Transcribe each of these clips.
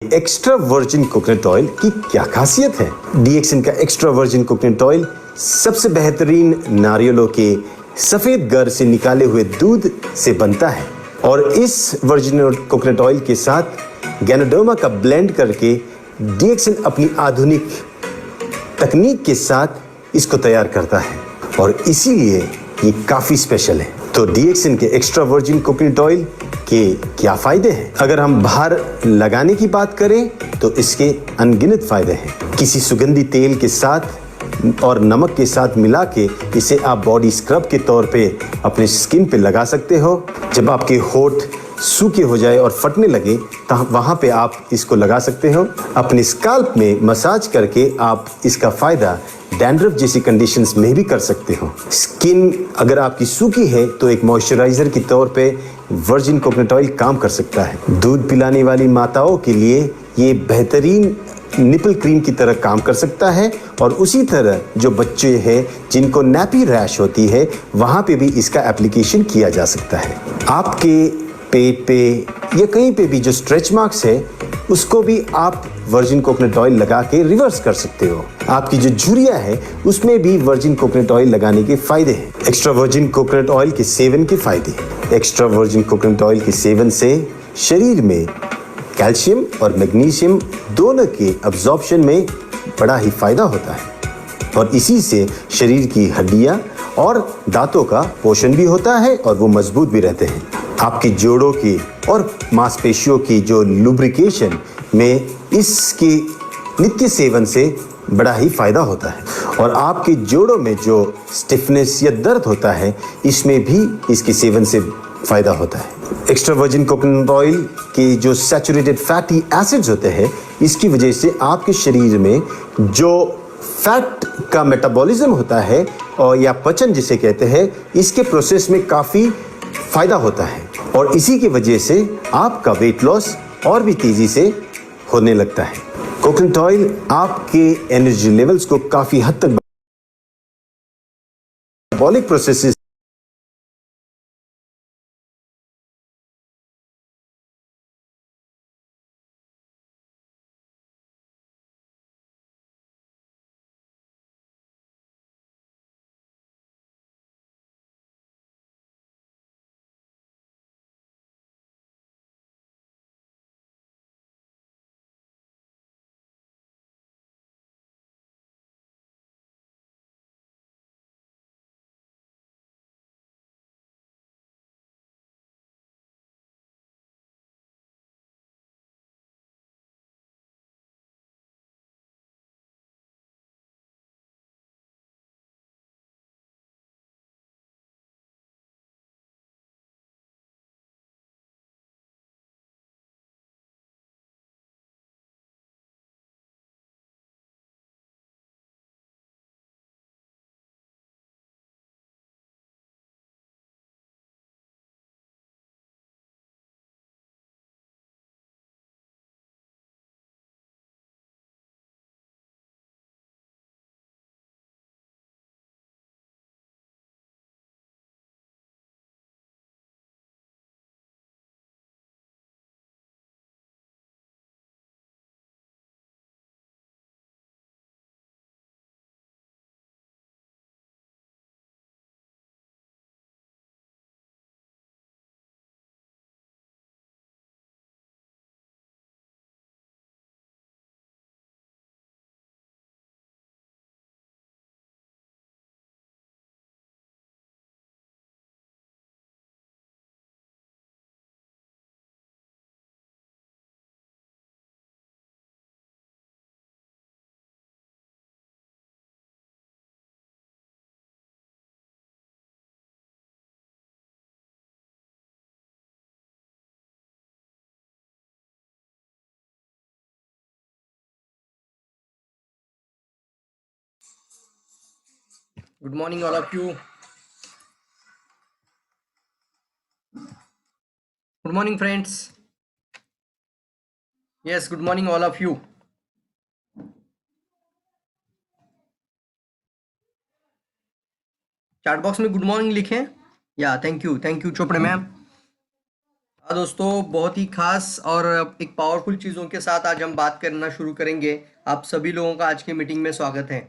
Extra virgin coconut oil की क्या खासियत है? डीएक्सन का एक्स्ट्रा वर्जिन कोकोनट ऑयल सबसे बेहतरीन नारियलों के सफेद गर से निकाले हुए दूध से बनता है और इस वर्जिन कोकोनट ऑयल के साथ गैनोडर्मा का ब्लेंड करके डीएक्सन अपनी आधुनिक तकनीक के साथ इसको तैयार करता है और इसीलिए ये काफी स्पेशल है। तो डीएक्सन के एक्स्ट्रा वर्जिन कोकोनट ऑयल के क्या फायदे हैं? अगर हम बाहर लगाने की बात करें तो इसके अनगिनत फायदे हैं। किसी सुगंधी तेल के साथ और नमक के साथ मिला के इसे आप बॉडी स्क्रब के तौर पे अपने स्किन पे लगा सकते हो। जब आपके होठ सूखे हो जाए और फटने लगे तो वहां पे आप इसको लगा सकते हो। अपने स्काल्प में मसाज करके आप इसका फायदा डैंड्रफ जैसी कंडीशंस में भी कर सकते हो। स्किन अगर आपकी सूखी है तो एक मॉइस्चराइजर के तौर पे वर्जिन कोकोनट ऑयल काम कर सकता है। दूध पिलाने वाली माताओं के लिए ये बेहतरीन निपल क्रीम की तरह काम कर सकता है और उसी तरह जो बच्चे हैं जिनको नैपी रैश होती है वहां पे भी इसका एप्लीकेशन किया जा सकता है। आपके पेट पे या कहीं पे भी जो स्ट्रेच मार्क्स है उसको भी आप वर्जिन कोकोनट ऑयल लगा के रिवर्स कर सकते हो। आपकी जो झुर्रियां है उसमें भी वर्जिन कोकोनट ऑयल लगाने के फायदे हैं। एक्स्ट्रा वर्जिन कोकोनट ऑयल के सेवन के फायदे। एक्स्ट्रा वर्जिन कोकोनट ऑयल के सेवन से शरीर में कैल्शियम और मैग्नीशियम दोनों के अब्जॉर्प्शन में बड़ा ही फायदा होता है और इसी से शरीर की हड्डियां और दांतों का पोषण भी होता है और वो मजबूत भी रहते हैं। आपकी जोड़ों की और मांसपेशियों की जो लुब्रिकेशन में इसके नित्य सेवन से बड़ा ही फायदा होता है और आपके जोड़ों में जो स्टिफनेस या दर्द होता है इसमें भी इसके सेवन से फायदा होता है। एक्स्ट्रा वर्जिन कोकोनट ऑयल के जो सैचुरेटेड फैटी एसिड्स होते हैं इसकी वजह से आपके शरीर में जो फैट का मेटाबॉलिज्म होता है और या पचन जिसे कहते हैं इसके प्रोसेस में काफ़ी फायदा होता है और इसी की वजह से आपका वेट लॉस और भी तेजी से होने लगता है। कोकोनट ऑयल आपके एनर्जी लेवल्स को काफ़ी हद तक metabolic processes Good morning, all of you. Good morning, friends. Yes, good morning, all of you. Chat box में गुड मॉर्निंग लिखें। या थैंक यू चोपड़े मैम। हाँ दोस्तों, बहुत ही खास और एक पावरफुल चीज़ों के साथ आज हम बात करना शुरू करेंगे। आप सभी लोगों का आज की मीटिंग में स्वागत है।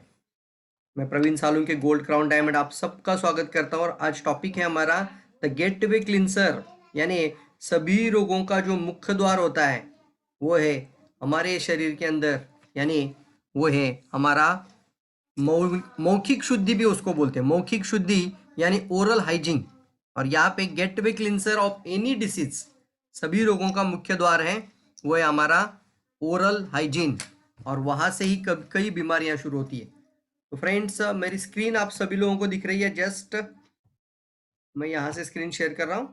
मैं Praveen Salunke gold crown diamond आप सबका स्वागत करता हूँ और आज टॉपिक है हमारा द गेटवे क्लिंसर, यानी सभी रोगों का जो मुख्य द्वार होता है वो है हमारे शरीर के अंदर, यानी वो है हमारा मौखिक शुद्धि भी उसको बोलते हैं। मौखिक शुद्धि यानी ओरल हाइजीन। और यहाँ पे गेटवे क्लिंसर ऑफ एनी डिसीज, सभी रोगों का मुख्य द्वार है वो है हमारा ओरल हाइजीन, और वहां से ही कई बीमारियां शुरू होती है। तो फ्रेंड्स, मेरी स्क्रीन आप सभी लोगों को दिख रही है। जस्ट मैं यहां से स्क्रीन शेयर कर रहा हूं।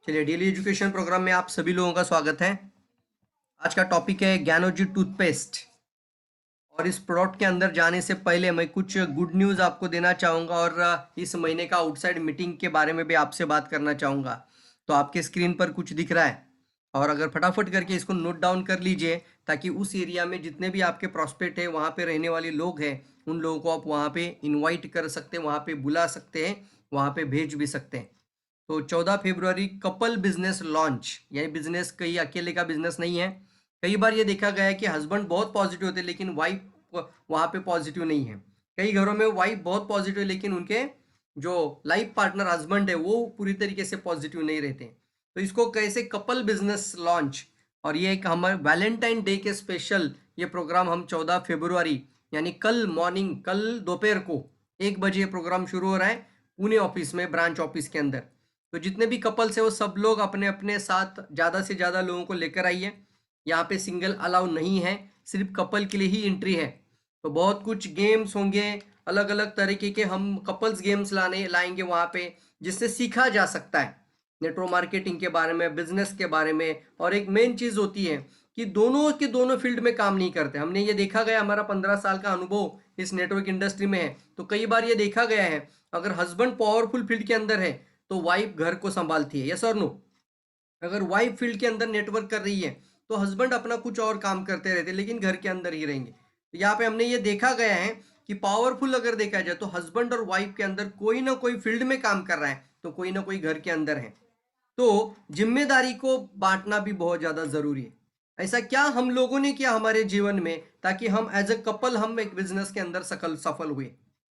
चलिए, डेली एजुकेशन प्रोग्राम में आप सभी लोगों का स्वागत है। आज का टॉपिक है ज्ञानोजी टूथपेस्ट। और इस प्रोडक्ट के अंदर जाने से पहले मैं कुछ गुड न्यूज़ आपको देना चाहूँगा और इस महीने का आउटसाइड मीटिंग के बारे में भी आपसे बात करना चाहूँगा। तो आपके स्क्रीन पर कुछ दिख रहा है, और अगर फटाफट करके इसको नोट डाउन कर लीजिए ताकि उस एरिया में जितने भी आपके प्रॉस्पेक्ट है, वहाँ पे रहने वाले लोग हैं, उन लोगों को आप वहाँ पे इनवाइट कर सकते हैं, वहाँ पे बुला सकते हैं, वहाँ पे भेज भी सकते हैं। तो 14 फरवरी कपल बिजनेस लॉन्च, यानी बिजनेस कहीं अकेले का बिजनेस नहीं है। कई बार ये देखा गया है कि हस्बैंड बहुत पॉजिटिव होते हैं लेकिन वाइफ वहाँ पे पॉजिटिव नहीं है। कई घरों में वाइफ बहुत पॉजिटिव है लेकिन उनके जो लाइफ पार्टनर हस्बैंड है वो पूरी तरीके से पॉजिटिव नहीं रहते। तो इसको कैसे कपल बिजनेस लॉन्च, और ये एक हमारे वैलेंटाइन डे के स्पेशल ये प्रोग्राम हम 14 फरवरी यानी कल मॉर्निंग, कल दोपहर को 1 बजे प्रोग्राम शुरू हो रहा है पुणे ऑफिस में, ब्रांच ऑफिस के अंदर। तो जितने भी कपल्स है वो सब लोग अपने अपने साथ ज़्यादा से ज़्यादा लोगों को लेकर आइए। यहाँ पे सिंगल अलाउ नहीं है, सिर्फ कपल के लिए ही एंट्री है। तो बहुत कुछ गेम्स होंगे, अलग अलग तरीके के हम कपल्स गेम्स लाएंगे वहाँ पे, जिससे सीखा जा सकता है नेटवर्क मार्केटिंग के बारे में, बिजनेस के बारे में। और एक मेन चीज़ होती है कि दोनों के दोनों फील्ड में काम नहीं करते। हमने ये देखा गया, हमारा 15 साल का अनुभव इस नेटवर्क इंडस्ट्री में है। तो कई बार ये देखा गया है अगर हस्बैंड पावरफुल फील्ड के अंदर है तो वाइफ घर को संभालती है, यस और नो। अगर वाइफ फील्ड के अंदर नेटवर्क कर रही है तो हस्बैंड अपना कुछ और काम करते रहते हैं लेकिन घर के अंदर ही रहेंगे। तो यहाँ पे हमने ये देखा गया है कि पावरफुल अगर देखा जाए तो हस्बैंड और वाइफ के अंदर कोई ना कोई फील्ड में काम कर रहा है तो कोई ना कोई घर के अंदर है। तो जिम्मेदारी को बांटना भी बहुत ज्यादा जरूरी है। ऐसा क्या हम लोगों ने किया हमारे जीवन में ताकि हम एज ए कपल हम एक बिजनेस के अंदर सफल हुए,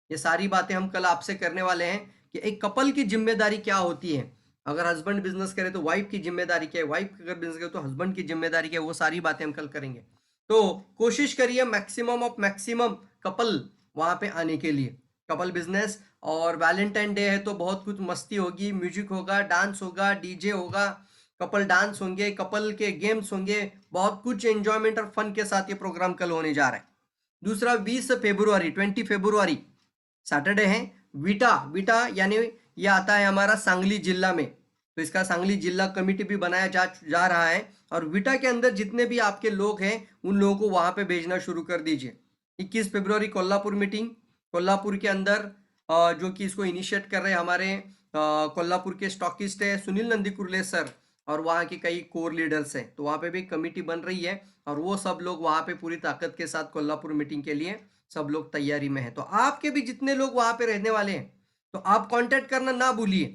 ये सारी बातें हम कल आपसे करने वाले हैं कि एक कपल की जिम्मेदारी क्या होती है। अगर हस्बैंड बिजनेस करे तो वाइफ की जिम्मेदारी क्या है, वाइफ अगर बिजनेस करे तो हस्बैंड की जिम्मेदारी क्या है, वो सारी बातें हम कल करेंगे। तो कोशिश करिए मैक्सिमम ऑफ मैक्सिमम कपल वहां पे आने के लिए, कपल बिजनेस। और वैलेंटाइन डे है तो बहुत कुछ मस्ती होगी, म्यूजिक होगा, डांस होगा, डीजे होगा, कपल डांस होंगे, कपल के गेम्स होंगे, बहुत कुछ एंजॉयमेंट और फन के साथ ये प्रोग्राम कल होने जा रहा है। दूसरा 20 फरवरी 20 फरवरी सैटरडे है, विटा विटा यानी ये आता है हमारा सांगली जिला में। तो इसका सांगली जिला कमेटी भी बनाया जा रहा है, और विटा के अंदर जितने भी आपके लोग हैं उन लोगों को वहां पे भेजना शुरू कर दीजिए। 21 फरवरी कोल्हापुर मीटिंग, कोल्हापुर के अंदर जो कि इसको इनिशिएट कर रहे हैं हमारे कोल्हापुर के स्टॉकिस्ट है सुनील नंदीकुर्ले सर, और वहाँ के कई कोर लीडर्स हैं। तो वहाँ पे भी कमेटी बन रही है और वो सब लोग वहाँ पे पूरी ताकत के साथ कोल्हापुर मीटिंग के लिए सब लोग तैयारी में है। तो आपके भी जितने लोग वहाँ पे रहने वाले हैं तो आप कांटेक्ट करना ना भूलिए,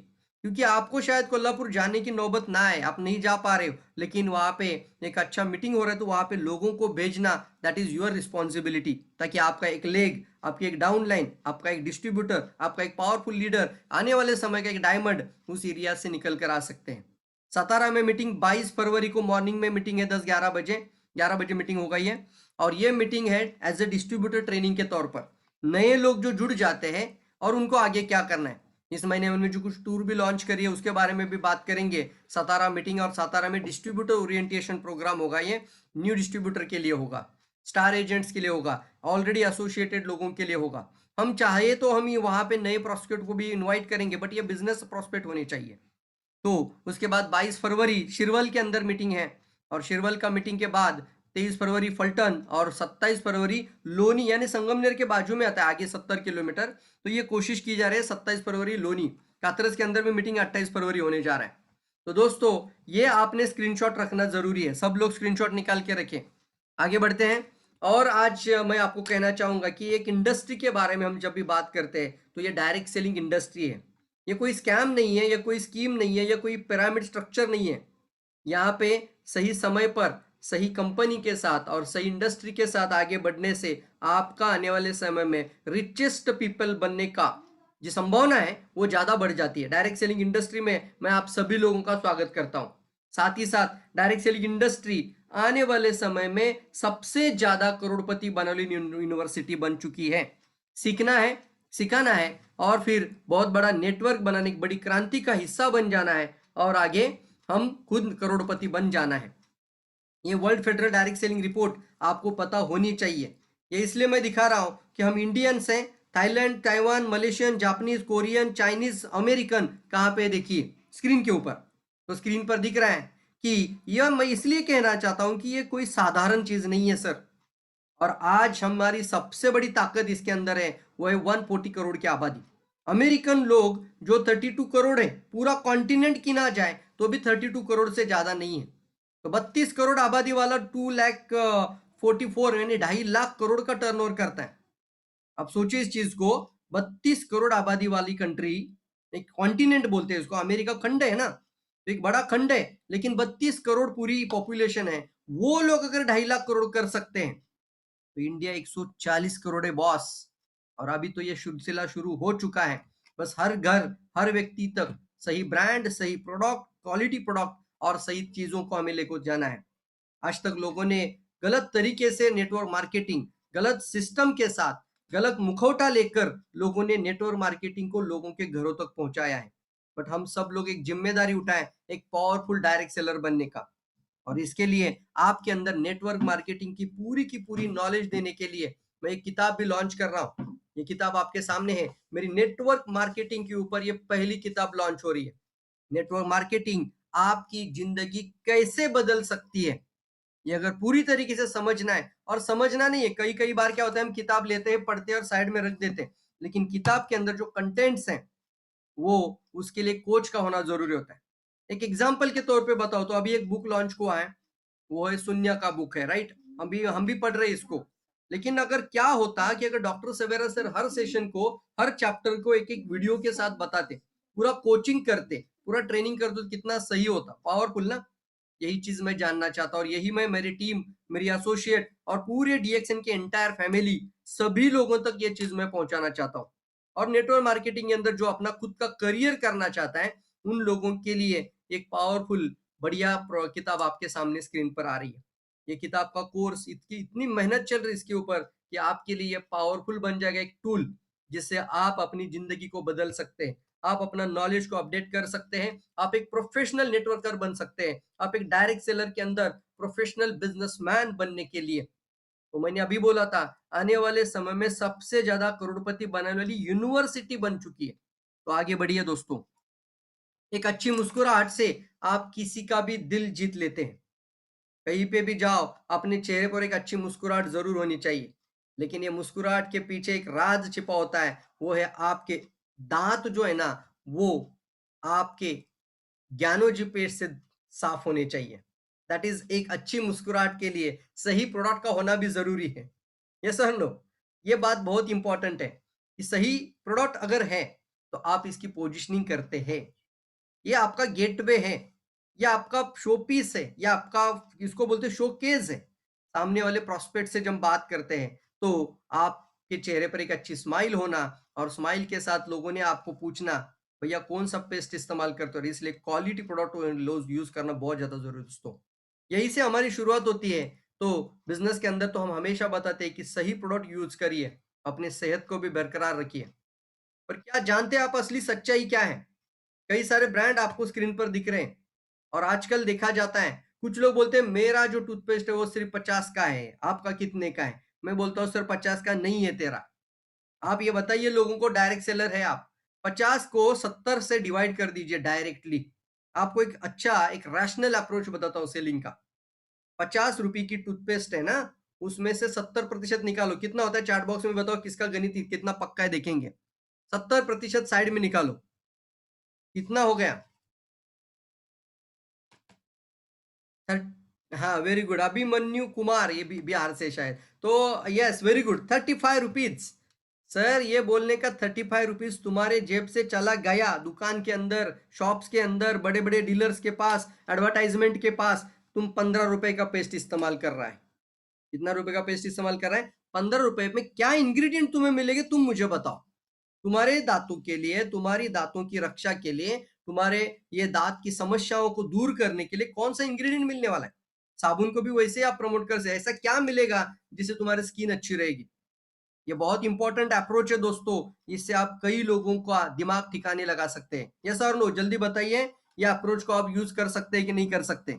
क्योंकि आपको शायद कोल्हापुर जाने की नौबत ना आए, आप नहीं जा पा रहे हो, लेकिन वहाँ पे एक अच्छा मीटिंग हो रहा है तो वहाँ पे लोगों को भेजना, दैट इज योर रिस्पॉन्सिबिलिटी, ताकि आपका एक लेग, आपकी एक डाउन लाइन, आपका एक डिस्ट्रीब्यूटर, आपका एक पावरफुल लीडर, आने वाले समय का एक डायमंड उस एरिया से निकल कर आ सकते हैं। सतारा में मीटिंग 22 फरवरी को मॉर्निंग में मीटिंग है, 10-11 बजे, 11 बजे मीटिंग हो गई है। और ये मीटिंग है एज ए डिस्ट्रीब्यूटर ट्रेनिंग के तौर पर, नए लोग जो जुड़ जाते हैं और उनको आगे क्या करना है। इस महीने में जो कुछ टूर भी लॉन्च करी है उसके बारे में भी बात करेंगे। सतारा मीटिंग, और सतारा में डिस्ट्रीब्यूटर ओरिएंटेशन प्रोग्राम होगा, ये न्यू डिस्ट्रीब्यूटर के लिए होगा, स्टार एजेंट्स के लिए होगा, ऑलरेडी एसोसिएटेड लोगों के लिए होगा। हम चाहे तो हम ये वहां पे नए प्रोस्पेक्ट को भी इन्वाइट करेंगे, बट ये बिजनेस प्रोस्पेक्ट होने चाहिए। तो उसके बाद 22 फरवरी शिरवल के अंदर मीटिंग है, और शिरवल का मीटिंग के बाद 23 फरवरी फलटन, और 27 फरवरी लोनी, यानी संगमनेर के बाजू में आता है, आगे 70 किलोमीटर। तो ये कोशिश की जा रही है 27 फरवरी लोनी, कातरस के अंदर में मीटिंग 28 फरवरी होने जा रहा है। तो दोस्तों ये आपने स्क्रीनशॉट रखना जरूरी है, सब लोग स्क्रीनशॉट निकाल के रखें। आगे बढ़ते हैं। और आज मैं आपको कहना चाहूंगा कि एक इंडस्ट्री के बारे में हम जब भी बात करते हैं तो ये डायरेक्ट सेलिंग इंडस्ट्री है। ये कोई स्कैम नहीं है, ये कोई स्कीम नहीं है, ये कोई पिरामिड स्ट्रक्चर नहीं है। यहाँ पे सही समय पर सही कंपनी के साथ और सही इंडस्ट्री के साथ आगे बढ़ने से आपका आने वाले समय में रिचेस्ट पीपल बनने का जो संभावना है वो ज्यादा बढ़ जाती है। डायरेक्ट सेलिंग इंडस्ट्री में मैं आप सभी लोगों का स्वागत करता हूं। साथ ही साथ डायरेक्ट सेलिंग इंडस्ट्री आने वाले समय में सबसे ज्यादा करोड़पति बनाने वाली यूनिवर्सिटी बन चुकी है। सीखना है, सिखाना है और फिर बहुत बड़ा नेटवर्क बनाने की बड़ी क्रांति का हिस्सा बन जाना है और आगे हम खुद करोड़पति बन जाना है। ये world federal direct selling report आपको पता होनी चाहिए। ये इसलिए मैं दिखा रहा हूं कि हम इंडियंस हैं। Thailand, Taiwan, Malaysian, Japanese, Korean, Chinese, American कहाँ पे देखिए स्क्रीन के ऊपर, तो स्क्रीन पर दिख रहा है कि यह मैं इसलिए कहना चाहता हूं कि ये कोई साधारण चीज नहीं है सर। और आज हमारी सबसे बड़ी ताकत इसके अंदर है, वो है 140 करोड़ की आबादी। अमेरिकन लोग जो 32 करोड़ है, पूरा कॉन्टिनेंट की ना जाए तो भी 32 करोड़ से ज्यादा नहीं है। तो 32 करोड़ आबादी वाला 2,44 यानी 2.5 लाख करोड़ का टर्नओवर करता है। अब सोचिए इस चीज को, 32 करोड़ आबादी वाली कंट्री, एक कॉन्टिनेंट बोलते हैं उसको, अमेरिका खंड है ना, तो एक बड़ा खंड है, लेकिन 32 करोड़ पूरी पॉपुलेशन है। वो लोग अगर 2.5 लाख करोड़ कर सकते हैं तो इंडिया 140 करोड़ है बॉस। और अभी तो ये सिलसिला शुरू हो चुका है। बस हर घर, हर व्यक्ति तक सही ब्रांड, सही प्रोडक्ट, क्वालिटी प्रोडक्ट और सही चीजों को हमें लेकर जाना है। आज तक लोगों ने गलत तरीके से नेटवर्क मार्केटिंग, गलत सिस्टम के साथ, गलत मुखौटा लेकर लोगों ने नेटवर्क मार्केटिंग को लोगों के घरों तक पहुंचाया है। बट हम सब लोग एक जिम्मेदारी उठाएं एक पावरफुल डायरेक्ट सेलर बनने का। और इसके लिए आपके अंदर नेटवर्क मार्केटिंग की पूरी नॉलेज देने के लिए मैं एक किताब भी लॉन्च कर रहा हूं। ये किताब आपके सामने है, मेरी नेटवर्क मार्केटिंग के ऊपर ये पहली किताब लॉन्च हो रही है। नेटवर्क मार्केटिंग आपकी जिंदगी कैसे बदल सकती है, ये अगर पूरी तरीके से समझना है, और समझना नहीं है, कई कई बार क्या होता है हम किताब लेते हैं, पढ़ते हैं और साइड में रख देते हैं, लेकिन किताब के अंदर जो कंटेंट्स हैं वो उसके लिए कोच का होना जरूरी होता है। एक एग्जाम्पल के तौर पे बताओ तो अभी एक बुक लॉन्च हुआ है, वो है शून्य का बुक है, राइट। हम भी पढ़ रहे हैं इसको। लेकिन अगर क्या होता कि अगर डॉक्टर सवेरा सर हर सेशन को, हर चैप्टर को एक एक वीडियो के साथ बताते, पूरा कोचिंग करते, पूरा ट्रेनिंग करते, तो कितना सही होता, पावरफुल ना। यही चीज मैं जानना चाहता हूँ और यही मैं, मेरी टीम, मेरी एसोसिएट और पूरे डीएक्सएन के एंटायर फैमिली, सभी लोगों तक ये चीज मैं पहुंचाना चाहता हूँ। और नेटवर्क मार्केटिंग के अंदर जो अपना खुद का करियर करना चाहता है उन लोगों के लिए एक पावरफुल बढ़िया किताब आपके सामने स्क्रीन पर आ रही है। ये किताब का कोर्स, इतनी मेहनत चल रही है इसके ऊपर कि आपके लिए पावरफुल बन जाएगा एक टूल, जिससे आप अपनी जिंदगी को बदल सकते हैं, आप अपना नॉलेज को अपडेट कर सकते हैं, आप एक प्रोफेशनल नेटवर्कर बन सकते हैं, आप एक डायरेक्ट सेलर के अंदर प्रोफेशनल बिजनेसमैन बनने के लिए। तो मैंने अभी बोला था आने वाले समय में सबसे ज्यादा करोड़पति बनाने वाली यूनिवर्सिटी बन चुकी है। तो आगे बढ़िए दोस्तों। एक अच्छी मुस्कुराहट से आप किसी का भी दिल जीत लेते हैं। कहीं पे भी जाओ, अपने चेहरे पर एक अच्छी मुस्कुराहट जरूर होनी चाहिए। लेकिन ये मुस्कुराहट के पीछे एक राज छिपा होता है, वो है आपके दांत जो है ना, वो आपके ज्ञानों पेट से साफ होने चाहिए। दैट इज, एक अच्छी मुस्कुराहट के लिए सही प्रोडक्ट का होना भी जरूरी है। यस सर, नो, ये बात बहुत इंपॉर्टेंट है कि सही प्रोडक्ट अगर है तो आप इसकी पोजिशनिंग करते हैं, ये आपका गेटवे है, ये आपका शो पीस है, ये आपका, इसको बोलते हैं शोकेस है। सामने वाले प्रोस्पेक्ट से जब बात करते हैं तो आपके चेहरे पर एक अच्छी स्माइल होना, और स्माइल के साथ लोगों ने आपको पूछना भैया कौन सा पेस्ट इस्तेमाल करते हो, इसलिए क्वालिटी प्रोडक्ट यूज करना बहुत ज्यादा जरूरी है दोस्तों। यही से हमारी शुरुआत होती है। तो बिजनेस के अंदर तो हम हमेशा बताते हैं कि सही प्रोडक्ट यूज करिए, अपने सेहत को भी बरकरार रखिए। पर क्या जानते हैं आप असली सच्चाई क्या है? कई सारे ब्रांड आपको स्क्रीन पर दिख रहे हैं और आजकल देखा जाता है, कुछ लोग बोलते हैं मेरा जो टूथपेस्ट है वो सिर्फ 50 का है, आपका कितने का है? मैं बोलता हूँ सर 50 का नहीं है तेरा। आप ये बताइए लोगों को, डायरेक्ट सेलर है आप, 50 को 70 से डिवाइड कर दीजिए डायरेक्टली। आपको एक अच्छा, एक रैशनल अप्रोच बताता हूँ सेलिंग का। 50 रुपए की टूथपेस्ट है ना, उसमें से 70% निकालो, कितना होता है चार्ट बॉक्स में बताओ, किसका गणित कितना पक्का है देखेंगे। 70% साइड में निकालो, कितना हो गया? हाँ, वेरी गुड। अभिमन्यु कुमार, ये बिहार से शायद। तो yes, very good. 35 rupees. Sir, ये बोलने का 35 रुपीज तुम्हारे जेब से चला गया, दुकान के अंदर, शॉप्स के अंदर, बड़े बड़े डीलर्स के पास, एडवर्टाइजमेंट के पास, तुम 15 रुपए का पेस्ट इस्तेमाल कर रहा है। कितना रुपए का पेस्ट इस्तेमाल कर रहा है? 15 रुपए में क्या इंग्रेडिएंट तुम्हें मिलेंगे, तुम मुझे बताओ। तुम्हारे दांतों के लिए, तुम्हारी दांतों की रक्षा के लिए, तुम्हारे ये दांत की समस्याओं को दूर करने के लिए कौन सा इंग्रेडिएंट मिलने वाला है? साबुन को भी वैसे ही आप प्रमोट कर सकते, ऐसा क्या मिलेगा जिससे तुम्हारी स्किन अच्छी रहेगी? ये बहुत इंपॉर्टेंट अप्रोच है दोस्तों, इससे आप कई लोगों का दिमाग ठिकाने लगा सकते हैं। यस और नो, जल्दी बताइए, ये अप्रोच को आप यूज कर सकते हैं कि नहीं कर सकते?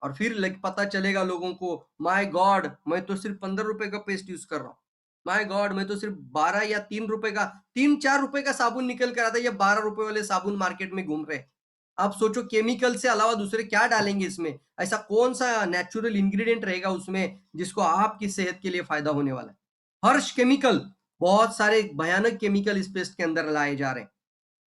और फिर पता चलेगा लोगों को, माय गॉड, मैं तो सिर्फ 15 रुपए का पेस्ट यूज कर रहा हूँ। माय गॉड, मैं तो सिर्फ 12 या 3 रुपए का, 3-4 रुपए का साबुन निकल कर आता है, ये 12 रुपए वाले साबुन मार्केट में घूम रहे हैं। आप सोचो, केमिकल से अलावा दूसरे क्या डालेंगे इसमें? ऐसा कौन सा नेचुरल इंग्रेडिएंट रहेगा उसमें जिसको आपकी सेहत के लिए फायदा होने वाला है? हर्ष केमिकल, बहुत सारे भयानक केमिकल इस पेस्ट के अंदर लाए जा रहे हैं।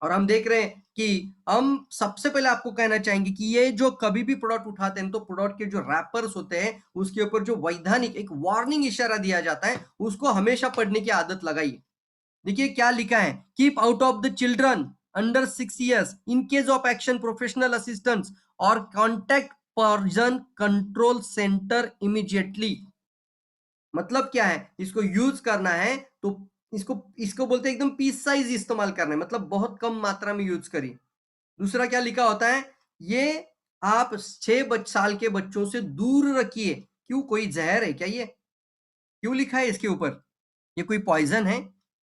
और हम देख रहे हैं कि हम सबसे पहले आपको कहना चाहेंगे कि ये जो कभी भी प्रोडक्ट उठाते हैं तो प्रोडक्ट के जो रैपर्स होते हैं उसके ऊपर जो वैधानिक एक वार्निंग इशारा दिया जाता है उसको हमेशा पढ़ने की आदत लगाइए। देखिए क्या लिखा है, keep out of the children under 6 years in case of action professional assistance और contact person control centre immediately. मतलब क्या है, इसको यूज करना है तो इसको इसको बोलते हैं एकदम पीस साइज इस्तेमाल करना है, मतलब बहुत कम मात्रा में यूज करिए। दूसरा क्या लिखा होता है, ये आप 6 साल के बच्चों से दूर रखिए। क्यों, कोई जहर है क्या ये? क्यों लिखा है इसके ऊपर? ये कोई पॉइजन है?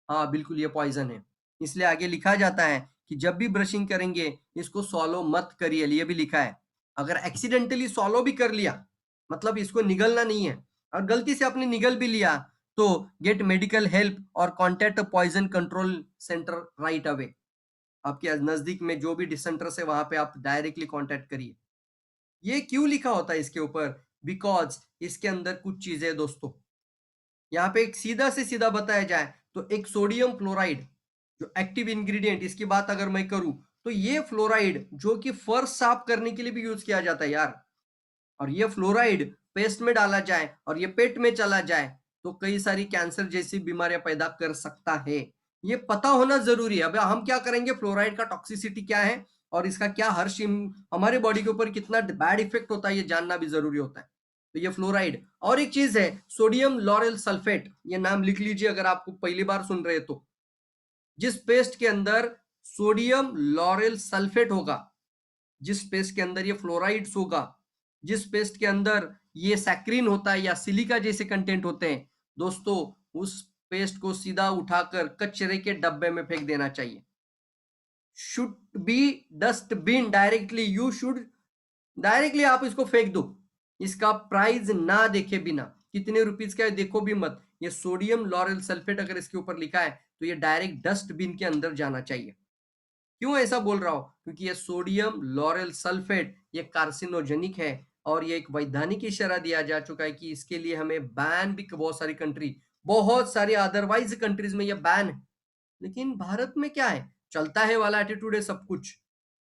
हाँ बिल्कुल, ये पॉइजन है। इसलिए आगे लिखा जाता है कि जब भी ब्रशिंग करेंगे इसको सॉलो मत करिए, ये भी लिखा है। अगर एक्सीडेंटली सॉलो भी कर लिया, मतलब इसको निगलना नहीं है, और गलती से आपने निगल भी लिया, तो गेट मेडिकल हेल्प और contact poison control centre right away. आपके नजदीक में जो भी डिसेंटर्स है वहां पे आप डायरेक्टली कांटेक्ट करिए। ये क्यों लिखा होता है इसके ऊपर? बिकॉज इसके अंदर कुछ चीजें हैं दोस्तों। यहाँ पे एक सीधा से सीधा बताया जाए तो एक सोडियम फ्लोराइड जो एक्टिव इंग्रेडिएंट, इसकी बात अगर मैं करूं तो ये फ्लोराइड जो कि फर्श साफ करने के लिए भी यूज किया जाता है यार, और ये फ्लोराइड पेस्ट में डाला जाए और ये पेट में चला जाए तो कई सारी कैंसर जैसी बीमारियां पैदा कर सकता है। ये पता होना जरूरी है। अब हम क्या करेंगे, फ्लोराइड का टॉक्सिसिटी क्या है और इसका क्या हमारे बॉडी के ऊपर कितना बैड इफेक्ट होता है ये जानना भी जरूरी होता है। तो ये फ्लोराइड, और एक चीज है सोडियम लॉरेल सल्फेट, ये नाम लिख लीजिए अगर आपको पहली बार सुन रहे तो। जिस पेस्ट के अंदर सोडियम लॉरेल सल्फेट होगा, जिस पेस्ट के अंदर ये फ्लोराइड्स होगा, जिस पेस्ट के अंदर ये सैक्रिन होता है या सिलिका जैसे कंटेंट होते हैं, दोस्तों उस पेस्ट को सीधा उठाकर कचरे के डब्बे में फेंक देना चाहिए। Should be dustbin directly, you should directly आप इसको फेंक दो, इसका प्राइस ना देखे बिना, कितने रुपीज का है देखो भी मत। ये सोडियम लॉरेल सल्फेट अगर इसके ऊपर लिखा है तो ये डायरेक्ट डस्टबिन के अंदर जाना चाहिए। क्यों ऐसा बोल रहा हूं? क्योंकि ये सोडियम लॉरेल सल्फेट ये कार्सिनोजेनिक है और ये एक वैधानिक इशारा दिया जा चुका है कि इसके लिए हमें बैन भी, बहुत सारी कंट्री, बहुत सारी अदरवाइज कंट्रीज में ये बैन है। लेकिन भारत में क्या है, चलता है वाला एटीट्यूड है, सब कुछ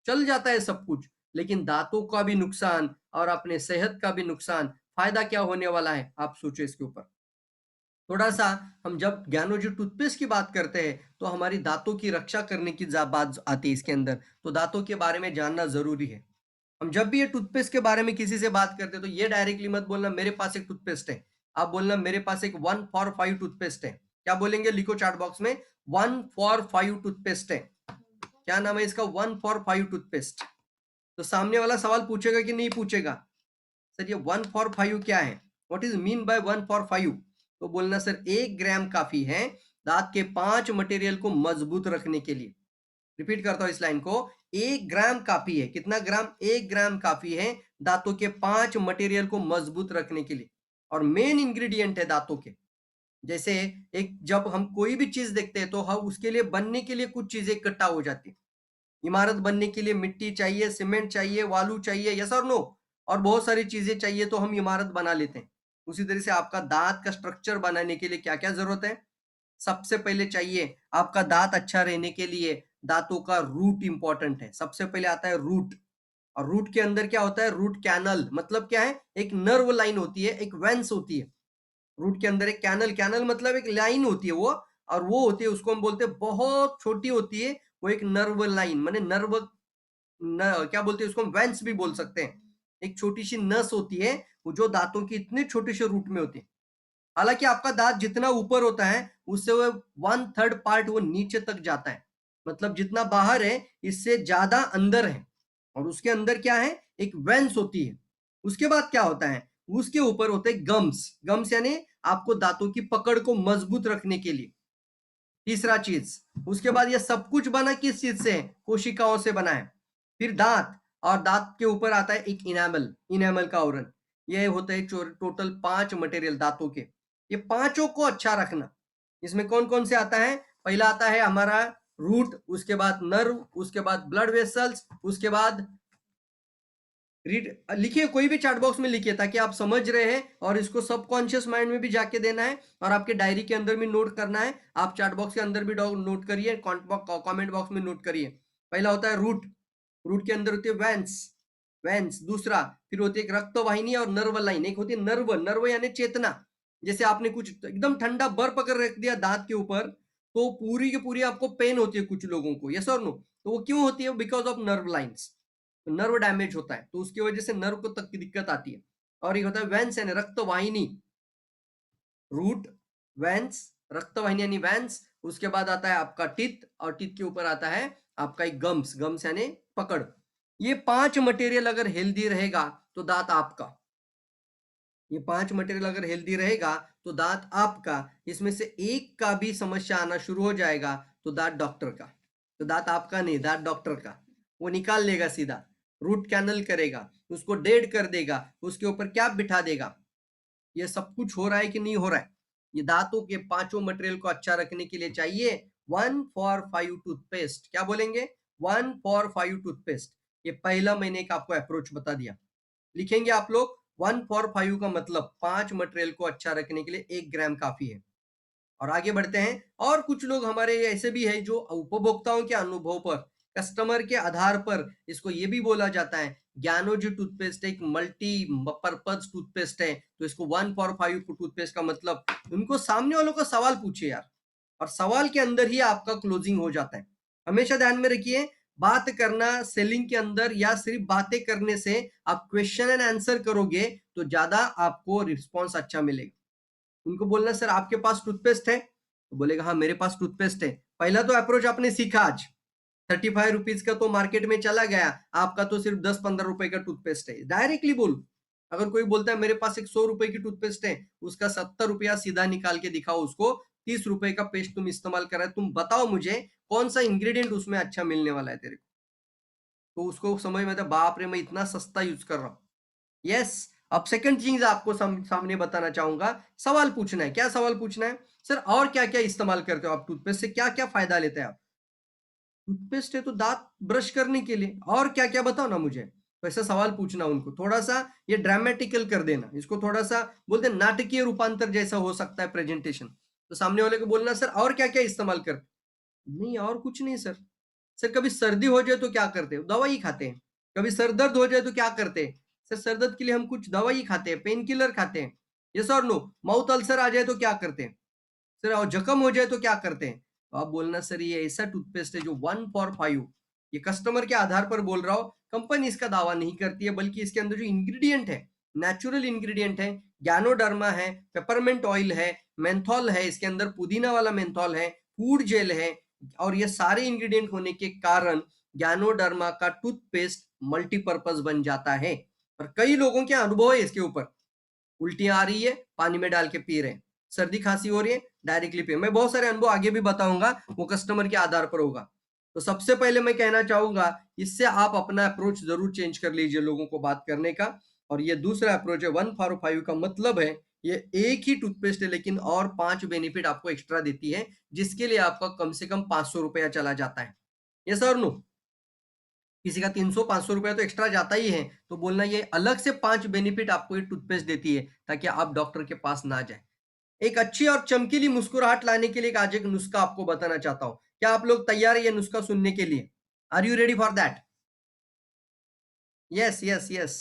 चल जाता है सब कुछ, लेकिन दांतों का भी नुकसान और अपने सेहत का भी नुकसान, फायदा क्या होने वाला है आप सोचो इसके ऊपर। थोड़ा सा, हम जब ज्ञानोजी टूथपेस्ट की बात करते हैं तो हमारी दांतों की रक्षा करने की बात आती है इसके अंदर, तो दांतों के बारे में जानना जरूरी है। हम जब भी ये टूथपेस्ट के बारे में किसी से बात करते हैं तो ये डायरेक्टली मत बोलना मेरे पास एक टूथपेस्ट है, आप बोलना मेरे पास एक 1 for 5 टूथपेस्ट है। क्या बोलेंगे, लिखो चार्ट बॉक्स में, 1 for 5 टूथपेस्ट है। क्या नाम है इसका? 1 for 5 टूथपेस्ट। तो सामने वाला सवाल पूछेगा कि नहीं पूछेगा, सर ये 1 for 5 क्या है, what is mean by 1 for 5? तो बोलना सर 1 ग्राम काफी है दांत के 5 मटेरियल को मजबूत रखने के लिए। रिपीट करता हूं इस लाइन को, 1 ग्राम काफी है। कितना ग्राम? 1 ग्राम काफी है दांतों के 5 मटेरियल को मजबूत रखने के लिए। और मेन इंग्रेडिएंट है दांतों के, जैसे एक जब हम कोई भी चीज देखते हैं तो हम उसके लिए बनने के लिए कुछ चीजें इकट्ठा हो जाती है। इमारत बनने के लिए मिट्टी चाहिए, सीमेंट चाहिए, वालू चाहिए, यस और नो, और बहुत सारी चीजें चाहिए तो हम इमारत बना लेते हैं। उसी तरह से आपका दांत का स्ट्रक्चर बनाने के लिए क्या क्या जरूरत है? सबसे पहले चाहिए आपका दांत अच्छा रहने के लिए दांतों का रूट इंपॉर्टेंट है। सबसे पहले आता है रूट। और रूट के अंदर क्या होता है, रूट कैनल मतलब क्या है, एक नर्व लाइन होती है, एक वेंस होती है। रूट के अंदर एक कैनल मतलब एक लाइन होती है वो, और वो होती है, उसको हम बोलते हैं, बहुत छोटी होती है वो, एक नर्व लाइन माने नर्व क्या बोलते हैं उसको, हम वेंस भी बोल सकते हैं। एक छोटी सी नस होती है वो, जो दांतों की इतने छोटे से रूट में होती है। हालांकि आपका दांत जितना ऊपर होता है उससे वो 1/3 पार्ट वो नीचे तक जाता है, मतलब जितना बाहर है इससे ज्यादा अंदर है। और उसके अंदर क्या है, एक वेंस होती है। उसके बाद क्या होता है, उसके ऊपर होते हैं गम्स। गम्स यानी आपको दांतों की पकड़ को मजबूत रखने के लिए। तीसरा चीज, उसके बाद ये सब कुछ बना किस चीज से, कोशिकाओं से बना है। फिर दांत, और दांत के ऊपर आता है एक इनेमल, इनेमल का आवरण। ये होते हैं टोटल 5 मटेरियल दांतों के। ये पांचों को अच्छा रखना, इसमें कौन कौन से आता है, पहला आता है हमारा रूट, उसके बाद नर्व, उसके बाद ब्लड वेसल्स, उसके बाद रीड। लिखिए, कोई भी चैट बॉक्स में लिखिए ताकि आप समझ रहे हैं, और इसको सबकॉन्शियस माइंड में भी जाके देना है, और आपके डायरी के अंदर भी नोट करना है। आप चैट बॉक्स के अंदर भी नोट करिए, कमेंट बॉक्स में नोट करिए। पहला होता है रूट, रूट के अंदर होती है वेंस, वेंस। दूसरा, फिर होती है एक रक्त वाहिनी और नर्व लाइन। एक होती है नर्व, नर्व यानी चेतना। जैसे आपने कुछ एकदम ठंडा बर्फ अगर रख दिया दांत के ऊपर, तो पूरी की पूरी आपको पेन होती है कुछ लोगों को, यस और नो। तो वो क्यों होती है, because of nerve lines, nerve damage होता है, तो उसकी वजह से नर्व को तक की दिक्कत आती है। और ये होता है वेंस यानी रक्त वाहिनी, रूट, वेंस, रक्त वाहिनी यानी वेंस। उसके बाद आता है आपका टिथ, और टिथ के ऊपर आता है आपका एक गम्स, गम्स यानी पकड़। ये 5 मटेरियल अगर हेल्दी रहेगा तो दांत आपका, ये 5 मटेरियल अगर हेल्दी रहेगा तो दांत आपका। इसमें से एक का भी समस्या आना शुरू हो जाएगा तो दांत डॉक्टर का, तो दांत आपका नहीं, दांत डॉक्टर का। वो निकाल लेगा सीधा, रूट कैनल करेगा, उसको डेड कर देगा, उसके ऊपर कैप बिठा देगा। ये सब कुछ हो रहा है कि नहीं हो रहा है। ये दांतों के पांचों मटेरियल को अच्छा रखने के लिए चाहिए 1 for 5 टूथपेस्ट। क्या बोलेंगे, 1 for 5 टूथपेस्ट। ये पहला मैंने एक आपको अप्रोच बता दिया। लिखेंगे आप लोग, 1 for 5 का मतलब 5 मटेरियल को अच्छा रखने के लिए 1 ग्राम काफी है। और आगे बढ़ते हैं। और कुछ लोग हमारे ऐसे भी है जो उपभोक्ताओं के अनुभव पर, कस्टमर के आधार पर, इसको ये भी बोला जाता है ज्ञानो जी टूथपेस्ट एक मल्टी पर्पज टूथपेस्ट है। तो इसको 1 for 5 टूथपेस्ट का मतलब, उनको सामने वालों का सवाल पूछिए यार, और सवाल के अंदर ही आपका क्लोजिंग हो जाता है। हमेशा ध्यान में रखिए, बात करना सेलिंग के अंदर या सिर्फ बातें करने से, आप क्वेश्चन एंड आंसर करोगे तो ज्यादा आपको रिस्पॉन्स अच्छा मिलेगा। उनको बोलना सर आपके पास टूथपेस्ट है, तो बोलेगा हाँ मेरे पास टूथपेस्ट है। पहला तो अप्रोच आपने सीखा आज, 35 रुपीज का तो मार्केट में चला गया, आपका तो सिर्फ 10-15 रुपए का टूथपेस्ट है। डायरेक्टली बोलो। अगर कोई बोलता है मेरे पास एक 100 रुपए की टूथपेस्ट है, उसका 70 रुपया सीधा निकाल के दिखाओ उसको, 30 रुपए का पेस्ट तुम इस्तेमाल कर रहे तुम बताओ मुझे कौन सा इंग्रेडिएंट उसमें अच्छा मिलने वाला है तेरे को। तो उसको समझ में आता है, बाप रे मैं इतना सस्ता यूज कर रहा हूँ। यस। अब सेकंड चीज आपको सामने बताना चाहूंगा, सवाल पूछना है। क्या सवाल पूछना है, सर और क्या क्या इस्तेमाल करते हो आप टूथपेस्ट से, क्या क्या फायदा लेते हैं आप। टूथपेस्ट है तो दांत ब्रश करने के लिए, और क्या क्या बताओ ना मुझे। तो ऐसा सवाल पूछना उनको, थोड़ा सा ये ड्रामेटिकल कर देना, इसको थोड़ा सा बोलते हैं नाटकीय रूपांतर जैसा हो सकता है प्रेजेंटेशन। तो सामने वाले को बोलना सर और क्या क्या इस्तेमाल करते, नहीं और कुछ नहीं सर। सर कभी सर्दी हो जाए तो क्या करते हो, दवाई खाते हैं। कभी सर दर्द हो जाए तो क्या करते हैं, सर सर दर्द के लिए हम कुछ दवाई खाते हैं, पेन किलर खाते हैं। यस और नो। माउथ अल्सर आ जाए तो क्या करते हैं सर, और जख्म हो जाए तो क्या करते हैं। तो आप बोलना सर ये ऐसा टूथपेस्ट है जो 1 for 5, ये कस्टमर के आधार पर बोल रहा हो, कंपनी इसका दावा नहीं करती है, बल्कि इसके अंदर जो इंग्रेडिएंट है, नेचुरल इंग्रेडिएंट है, गैनोडर्मा है, पेपरमेंट ऑयल है, मेंथॉल है, इसके अंदर पुदीना वाला मेंथॉल है, फूड जेल है। और ये सारे इंग्रेडिएंट होने के कारण गैनोडर्मा का टूथपेस्ट मल्टीपर्पज बन जाता है। और कई लोगों के अनुभव है इसके ऊपर, उल्टियां आ रही है पानी में डाल के पी रहे हैं, सर्दी खांसी हो रही है डायरेक्टली पी। मैं बहुत सारे अनुभव आगे भी बताऊंगा, वो कस्टमर के आधार पर होगा। तो सबसे पहले मैं कहना चाहूंगा, इससे आप अपना अप्रोच जरूर चेंज कर लीजिए लोगों को बात करने का। और ये दूसरा अप्रोच है 1 for 5 का मतलब है ये एक ही टूथपेस्ट है लेकिन और 5 बेनिफिट आपको एक्स्ट्रा देती है, जिसके लिए आपका कम से कम 500 रुपया चला जाता है। ये सर नो, किसी का 300-500 रुपया तो एक्स्ट्रा जाता ही है। तो बोलना ये अलग से 5 बेनिफिट आपको ये टूथपेस्ट देती है ताकि आप डॉक्टर के पास ना जाए। एक अच्छी और चमकीली मुस्कुराहट लाने के लिए आज एक नुस्खा आपको बताना चाहता हूं। क्या आप लोग तैयार है ये नुस्खा सुनने के लिए, are you ready for that. Yes yes yes,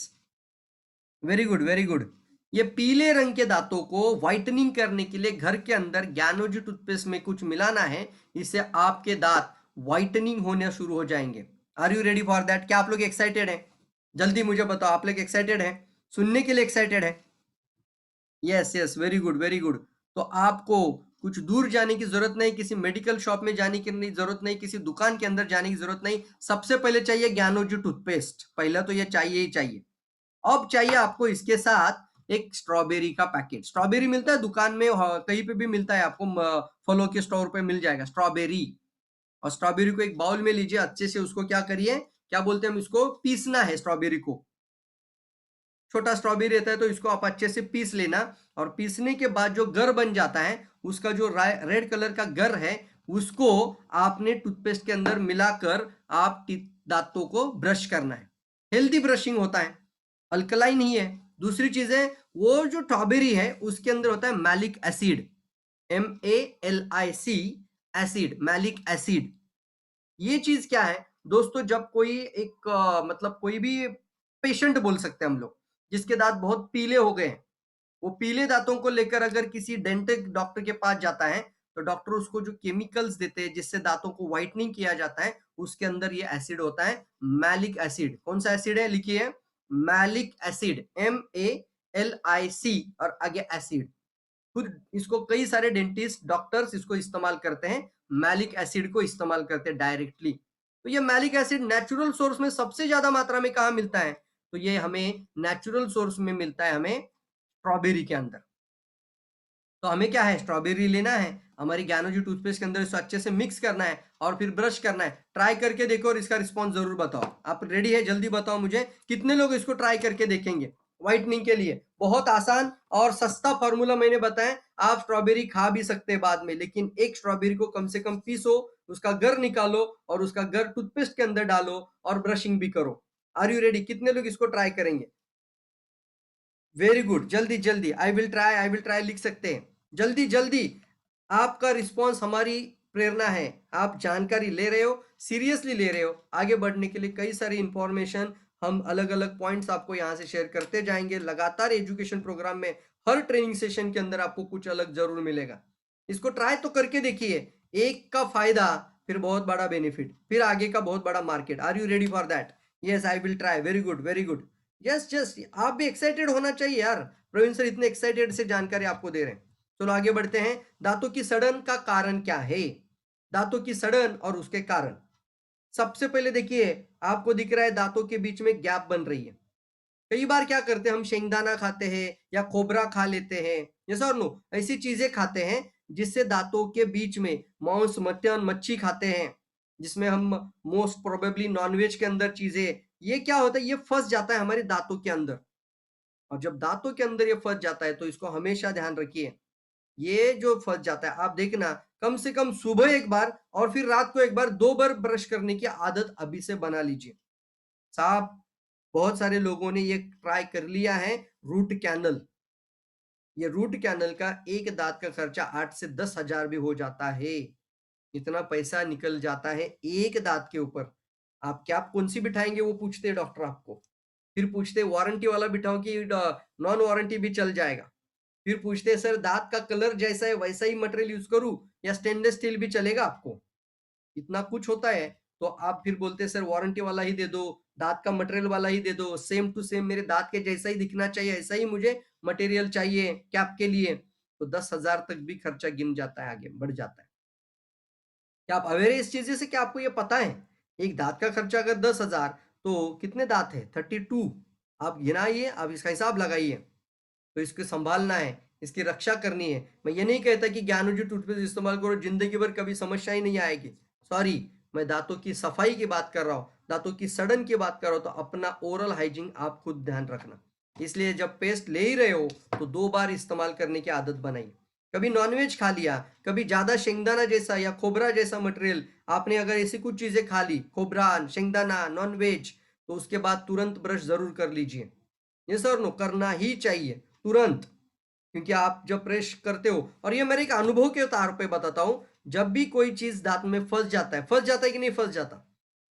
very good very good. ये पीले रंग के दांतों को व्हाइटनिंग करने के लिए घर के अंदर ज्ञानोजी टूथपेस्ट में कुछ मिलाना है, इससे आपके दांत व्हाइटनिंग होने शुरू हो जाएंगे। Are you ready for that? क्या आप लोग एक्साइटेड हैं? जल्दी मुझे बताओ, आप लोग एक्साइटेड हैं? सुनने के लिए एक्साइटेड है? Yes yes, very good very good. तो आपको कुछ दूर जाने की जरूरत नहीं, किसी मेडिकल शॉप में जाने की जरूरत नहीं, किसी दुकान के अंदर जाने की जरूरत नहीं। सबसे पहले चाहिए ज्ञानोजी टूथपेस्ट, पहला तो ये चाहिए ही चाहिए। अब चाहिए आपको इसके साथ एक स्ट्रॉबेरी का पैकेट। स्ट्रॉबेरी मिलता है दुकान में, कहीं पे भी मिलता है आपको, फलों के स्टोर पे मिल जाएगा स्ट्रॉबेरी। और स्ट्रॉबेरी को एक बाउल में लीजिए, अच्छे से उसको क्या करिए, क्या बोलते हैं हम इसको, पीसना है स्ट्रॉबेरी को। छोटा स्ट्रॉबेरी रहता है तो इसको आप अच्छे से पीस लेना। और पीसने के बाद जो गर बन जाता है, उसका जो रेड कलर का गर है, उसको आपने टूथपेस्ट के अंदर मिलाकर आप दांतों को ब्रश करना है। हेल्दी ब्रशिंग होता है, अल्कलाइन नहीं है। दूसरी चीज है, वो जो स्ट्रॉबेरी है उसके अंदर होता है malic acid, MALIC acid, malic acid. ये चीज क्या है दोस्तों, जब कोई एक मतलब कोई भी पेशेंट बोल सकते हैं हम लोग, जिसके दांत बहुत पीले हो गए हैं, वो पीले दांतों को लेकर अगर किसी डेंटिस्ट डॉक्टर के पास जाता है, तो डॉक्टर उसको जो केमिकल्स देते हैं जिससे दांतों को व्हाइटनिंग किया जाता है, उसके अंदर ये एसिड होता है मैलिक एसिड। कौन सा एसिड है, लिखिए, मैलिक एसिड, MALIC और आगे एसिड। खुद इसको कई सारे डेंटिस्ट डॉक्टर्स इसको इस्तेमाल करते हैं, मैलिक एसिड को इस्तेमाल करते हैं डायरेक्टली। तो ये मैलिक एसिड नेचुरल सोर्स में सबसे ज्यादा मात्रा में कहाँ मिलता है, तो ये हमें नेचुरल सोर्स में मिलता है, हमें स्ट्रॉबेरी के अंदर। तो हमें क्या है, स्ट्रॉबेरी लेना है, हमारी ज्ञानोजी टूथपेस्ट के अंदर इसको अच्छे से मिक्स करना है और फिर ब्रश करना है। ट्राई करके देखो और इसका रिस्पॉन्स जरूर बताओ। आप रेडी है? जल्दी बताओ मुझे, कितने लोग इसको ट्राई करके देखेंगे व्हाइटनिंग के लिए? बहुत आसान और सस्ता फॉर्मूला मैंने बताया। आप स्ट्रॉबेरी खा भी सकते हैं बाद में, लेकिन एक स्ट्रॉबेरी को कम से कम पीसो, उसका गर निकालो और उसका गर टूथपेस्ट के अंदर डालो और ब्रशिंग भी करो। Are you ready? कितने लोग इसको ट्राई करेंगे? वेरी गुड, जल्दी जल्दी, आई विल ट्राई लिख सकते हैं, जल्दी जल्दी। आपका रिस्पॉन्स हमारी प्रेरणा है, आप जानकारी ले रहे हो, सीरियसली ले रहे हो। आगे बढ़ने के लिए कई सारी इंफॉर्मेशन हम अलग अलग पॉइंट्स आपको यहाँ से शेयर करते जाएंगे लगातार। एजुकेशन प्रोग्राम में हर ट्रेनिंग सेशन के अंदर आपको कुछ अलग जरूर मिलेगा। इसको ट्राई तो करके देखिए, एक का फायदा फिर बहुत बड़ा बेनिफिट, फिर आगे का बहुत बड़ा market. Are you ready for that? Yes, I will try. Very good very good. Yes yes, आप भी एक्साइटेड होना चाहिए यार, प्रवीण सर इतने एक्साइटेड से जानकारी आपको दे रहे हैं। चलो आगे बढ़ते हैं। दांतों की सड़न का कारण क्या है? दांतों की सड़न और उसके कारण, सबसे पहले देखिए, आपको दिख रहा है दांतों के बीच में गैप बन रही है। कई बार क्या करते हैं हम, शेंगदाना खाते हैं या खोबरा खा लेते हैं, यस और नो, ऐसी चीजें खाते हैं जिससे दांतों के बीच में, मांस, मटन, मच्छी खाते हैं जिसमें हम मोस्ट प्रोबेबली नॉनवेज के अंदर चीजें, ये क्या होता है, ये फंस जाता है हमारे दांतों के अंदर। और जब दांतों के अंदर ये फंस जाता है तो इसको हमेशा ध्यान रखिए, ये जो फंस जाता है, आप देखना, कम से कम सुबह एक बार और फिर रात को एक बार, 2 बार ब्रश करने की आदत अभी से बना लीजिए साहब। बहुत सारे लोगों ने ये ट्राई कर लिया है, रूट कैनल। ये रूट कैनल का एक दांत का खर्चा 8 से 10 हजार भी हो जाता है। इतना पैसा निकल जाता है एक दांत के ऊपर। आप क्या कौन सी बिठाएंगे वो पूछते हैं डॉक्टर आपको। फिर पूछते हैं वारंटी वाला बिठाओ कि नॉन वारंटी भी चल जाएगा। फिर पूछते हैं सर दांत का कलर जैसा है वैसा ही मटेरियल यूज करूं या स्टेनलेस स्टील भी चलेगा आपको? इतना कुछ होता है। तो आप फिर बोलते हैं सर वारंटी वाला ही दे दो, दांत का मटेरियल वाला ही दे दो, सेम टू सेम मेरे दांत के जैसा ही दिखना चाहिए, ऐसा ही मुझे मटेरियल चाहिए कैप के लिए। तो 10 हजार तक भी खर्चा गिन जाता है, आगे बढ़ जाता है। क्या आप अवेयर है इस चीज से? क्या आपको ये पता है एक दांत का खर्चा अगर 10 हजार, तो कितने दांत है? 32। आप गिनाइए, आप इसका हिसाब लगाइए। तो इसको संभालना है, इसकी रक्षा करनी है। मैं ये नहीं कहता कि ज्ञानोजी टूथपेस्ट इस्तेमाल करो जिंदगी भर कभी समस्या ही नहीं आएगी, सॉरी। मैं दांतों की सफाई की बात कर रहा हूँ, दांतों की सड़न की बात कर रहा हूँ। तो अपना ओरल हाइजीन आप खुद ध्यान रखना। इसलिए जब पेस्ट ले ही रहे हो तो 2 बार इस्तेमाल करने की आदत बनाइए। कभी नॉनवेज खा लिया, कभी ज्यादा शेंगदाना जैसा या खोबरा जैसा मटेरियल आपने अगर ऐसी कुछ चीजें खा ली, खोबरा, शेंगदाना, नॉनवेज, तो उसके बाद तुरंत ब्रश जरूर कर लीजिए। ये सर नो, करना ही चाहिए तुरंत। क्योंकि आप जब ब्रश करते हो, और ये मेरे एक अनुभव के तौर पे बताता हूं, जब भी कोई चीज दांत में फंस जाता है कि नहीं फंस जाता?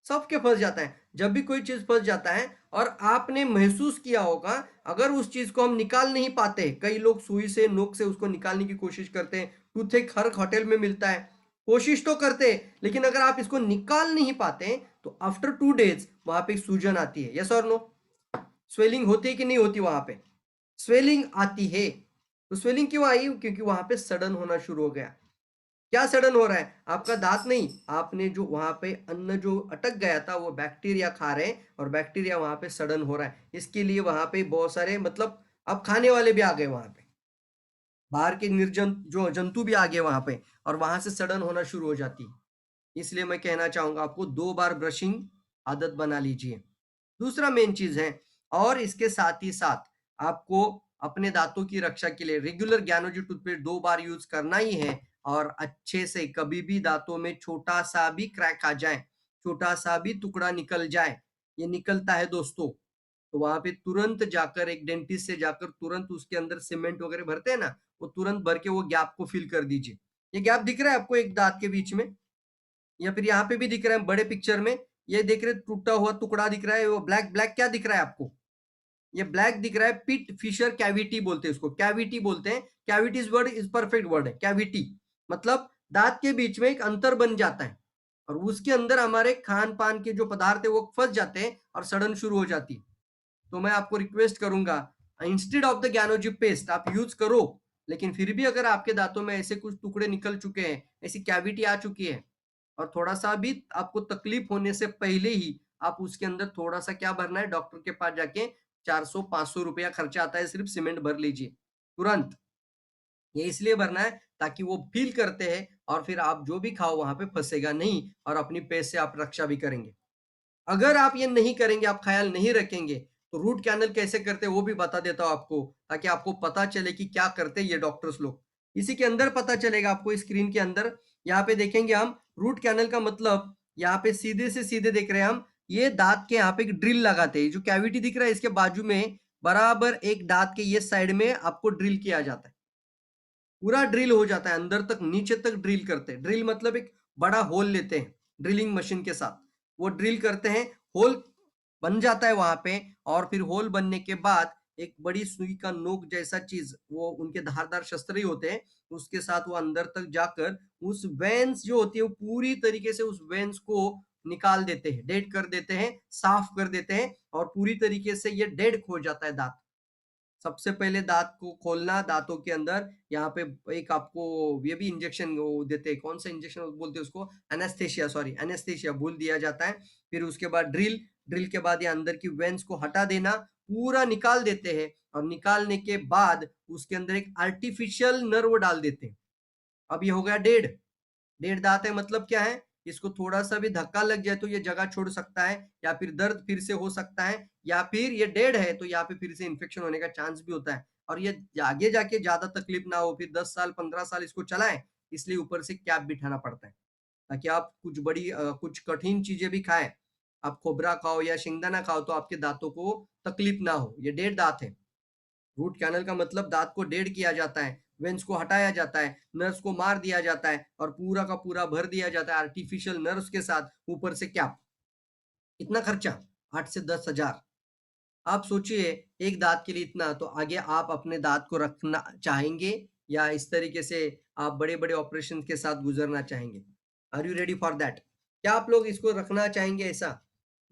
सबके फंस जाता है। जब भी कोई चीज फंस जाता है, और आपने महसूस किया होगा, अगर उस चीज को हम निकाल नहीं पाते, कई लोग सुई से नोक से उसको निकालने की कोशिश करते हैं, टूथ हर होटल में मिलता है, कोशिश तो करते हैं, लेकिन अगर आप इसको निकाल नहीं पाते तो आफ्टर 2 days वहां पे सूजन आती है। यस और नो? स्वेलिंग होती है कि नहीं होती? वहां पे स्वेलिंग आती है। तो स्वेलिंग क्यों आई? क्योंकि वहां पे सडन होना शुरू हो गया। क्या सडन हो रहा है? आपका दांत नहीं, आपने जो वहां पे अन्न जो अटक गया था वो बैक्टीरिया खा रहे हैं, और बैक्टीरिया वहां पे सडन हो रहा है। इसके लिए वहां पे बहुत सारे मतलब अब खाने वाले भी आ गए वहां पे, बाहर के निर्जन जो जंतु भी आ गए वहां पे, और वहां से सडन होना शुरू हो जाती है। इसलिए मैं कहना चाहूंगा आपको 2 बार ब्रशिंग आदत बना लीजिए। दूसरा मेन चीज है, और इसके साथ ही साथ आपको अपने दांतों की रक्षा के लिए रेगुलर ज्ञानोजी टूथपेस्ट 2 बार यूज करना ही है। और अच्छे से कभी भी दांतों में छोटा सा भी क्रैक आ जाए, छोटा सा भी टुकड़ा निकल जाए, ये निकलता है दोस्तों, तो वहां पे तुरंत जाकर एक डेंटिस्ट से जाकर तुरंत उसके अंदर सीमेंट वगैरह भरते हैं ना, वो तुरंत भर के वो गैप को फिल कर दीजिए। ये गैप दिख रहा है आपको एक दांत के बीच में, या फिर यहाँ पे भी दिख रहा है बड़े पिक्चर में, ये देख रहे टूटा हुआ टुकड़ा दिख रहा है, वो ब्लैक ब्लैक क्या दिख रहा है आपको? ये ब्लैक दिख रहा है, पिट फिशर कैविटी बोलते हैं उसको, कैविटी बोलते हैं। Cavity word is perfect word है, कैविटी मतलब दांत के बीच में एक अंतर बन जाता है, और उसके अंदर हमारे खान पान के जो पदार्थ है वो फंस जाते हैं और सड़न शुरू हो जाती है। तो मैं आपको रिक्वेस्ट करूंगा, इंस्टेड ऑफ द ज्ञानोजी पेस्ट आप यूज करो, लेकिन फिर भी अगर आपके दांतों में ऐसे कुछ टुकड़े निकल चुके हैं, ऐसी कैविटी आ चुकी है, और थोड़ा सा भी आपको तकलीफ होने से पहले ही आप उसके अंदर थोड़ा सा क्या भरना है, डॉक्टर के पास जाके 400-500 रुपया खर्चा आता है, सिर्फ सीमेंट भर लीजिए तुरंत। ये इसलिए भरना है ताकि वो फील करते हैं, और फिर आप जो भी खाओ वहां पे फंसेगा नहीं, और अपनी पेट से आप रक्षा भी करेंगे। अगर आप ये नहीं करेंगे, आप ख्याल नहीं रखेंगे, तो रूट कैनल कैसे करते हैं वो भी बता देता हूं आपको, ताकि आपको पता चले कि क्या करते हैं ये डॉक्टर्स लोग। इसी के अंदर पता चलेगा आपको, स्क्रीन के अंदर यहाँ पे देखेंगे हम, रूट कैनल का मतलब यहाँ पे सीधे से सीधे देख रहे हैं हम, ये दांत के यहाँ पे एक ड्रिल लगाते हैं, जो कैविटी दिख रहा है इसके बाजू में बराबर एक दांत के ये साइड में आपको ड्रिल किया जाता है, पूरा ड्रिल हो जाता है अंदर तक, नीचे तक ड्रिल करते हैं। ड्रिल मतलब एक बड़ा होल लेते हैं ड्रिलिंग मशीन के साथ, वो ड्रिल करते हैं, होल बन जाता है वहां पे, और फिर होल बनने के बाद एक बड़ी सुई का नोक जैसा चीज, वो उनके धारदार शस्त्र ही होते हैं, उसके साथ वो अंदर तक जाकर उस वेंस जो होती है वो पूरी तरीके से उस वेंस को निकाल देते हैं, डेड कर देते हैं, साफ कर देते हैं, और पूरी तरीके से ये डेड हो जाता है दांत। सबसे पहले दांत को खोलना, दांतों के अंदर यहाँ पे एक आपको ये भी इंजेक्शन वो देते हैं, कौन सा इंजेक्शन बोलते हैं उसको, एनेस्थेशिया, सॉरी एनेस्थेशिया भूल दिया जाता है। फिर उसके बाद ड्रिल, ड्रिल के बाद ये अंदर की वेंस को हटा देना, पूरा निकाल देते हैं, और निकालने के बाद उसके अंदर एक आर्टिफिशियल नर्व डाल देते हैं। अब ये हो गया डेढ़, डेढ़ दांत है मतलब क्या है, इसको थोड़ा सा भी धक्का लग जाए तो ये जगह छोड़ सकता है, या फिर दर्द फिर से हो सकता है, या फिर ये डेड है तो यहाँ पे फिर से इन्फेक्शन होने का चांस भी होता है, और ये आगे जाके ज्यादा तकलीफ ना हो, फिर 10 साल 15 साल इसको चलाएं, इसलिए ऊपर से कैप बिठाना पड़ता है, ताकि आप कुछ बड़ी कुछ कठिन चीजें भी खाएं, आप खोबरा खाओ या शेंगदाना खाओ तो आपके दांतों को तकलीफ ना हो। ये डेढ़ दांत है। रूट कैनल का मतलब दांत को डेड किया जाता है, वेंस को हटाया जाता है, नर्व्स को मार दिया जाता है, और पूरा का पूरा भर दिया जाता है आर्टिफिशियल नर्व्स के साथ, ऊपर से कैप। इतना खर्चा 8 से 10 हजार। आप सोचिए एक दांत के लिए इतना, तो आगे आप अपने दांत को रखना चाहेंगे, या इस तरीके से आप बड़े बड़े ऑपरेशन के साथ गुजरना चाहेंगे? Are you ready for that? क्या आप लोग इसको रखना चाहेंगे ऐसा?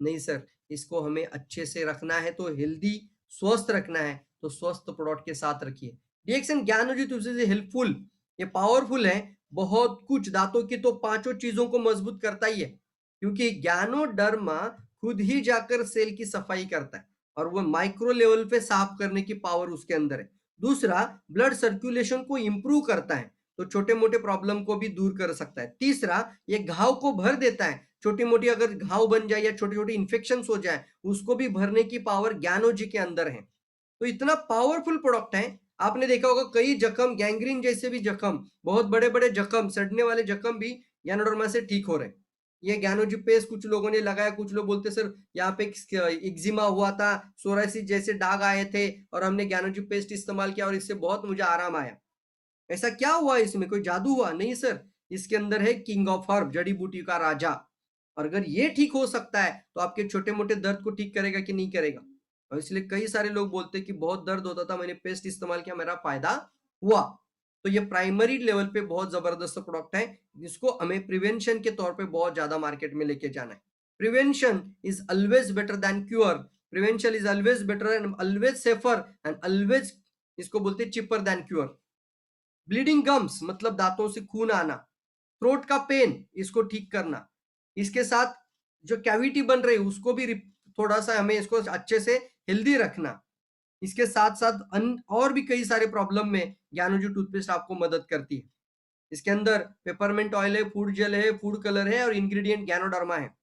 नहीं सर, इसको हमें अच्छे से रखना है, तो हेल्दी स्वस्थ रखना है, तो स्वस्थ प्रोडक्ट के साथ रखिए। रिएक्शन ज्ञानोजी तुलसी से हेल्पफुल, ये पावरफुल है, बहुत कुछ दांतों की तो पांचों चीजों को मजबूत करता ही है, क्योंकि ज्ञानोडर्मा खुद ही जाकर सेल की सफाई करता है, और वो माइक्रो लेवल पे साफ करने की पावर उसके अंदर है। दूसरा, ब्लड सर्कुलेशन को इंप्रूव करता है, तो छोटे मोटे प्रॉब्लम को भी दूर कर सकता है। तीसरा, ये घाव को भर देता है, छोटी मोटी अगर घाव बन जाए या छोटी छोटी इन्फेक्शन हो जाए, उसको भी भरने की पावर ज्ञानोजी के अंदर है। तो इतना पावरफुल प्रोडक्ट है। आपने देखा होगा कई जख्म, गैंग्रीन जैसे भी जख्म, बहुत बड़े बड़े जख्म, सड़ने वाले जख्म भी ज्ञानोडर्मा से ठीक हो रहे हैं। ये ज्ञानोजी पेस्ट कुछ लोगों ने लगाया, कुछ लोग बोलते सर यहाँ पे एक्जिमा हुआ था, सोरायसिस जैसे दाग आए थे, और हमने ज्ञानोजी पेस्ट इस्तेमाल किया और इससे बहुत मुझे आराम आया। ऐसा क्या हुआ? इसमें कोई जादू हुआ? नहीं सर, इसके अंदर है किंग ऑफ हर्ब, जड़ी बूटी का राजा, और अगर ये ठीक हो सकता है तो आपके छोटे मोटे दर्द को ठीक करेगा कि नहीं करेगा। और इसलिए कई सारे लोग बोलते हैं कि बहुत दर्द होता था, मैंने पेस्ट इस्तेमाल किया, मेरा फायदा हुआ। तो ये प्राइमरी लेवल पे बहुत जबरदस्त प्रोडक्ट है, जिसको हमें प्रिवेंशन के तौर पे बहुत ज्यादा मार्केट में लेके जाना है। Prevention is always better than cure. Prevention is always better and always safer and always, इसको बोलते हैं, cheaper than cure. Bleeding gums मतलब दांतों से खून आना, थ्रोट का पेन, इसको ठीक करना, इसके साथ जो कैविटी बन रही है उसको भी थोड़ा सा हमें इसको अच्छे से हेल्दी रखना। इसके साथ साथ और भी कई सारे प्रॉब्लम में ज्ञानोजी टूथपेस्ट आपको मदद करती है। इसके अंदर पेपरमेंट ऑयल है, फूड जेल है, फूड कलर है और इंग्रेडिएंट ज्ञानोडर्मा है।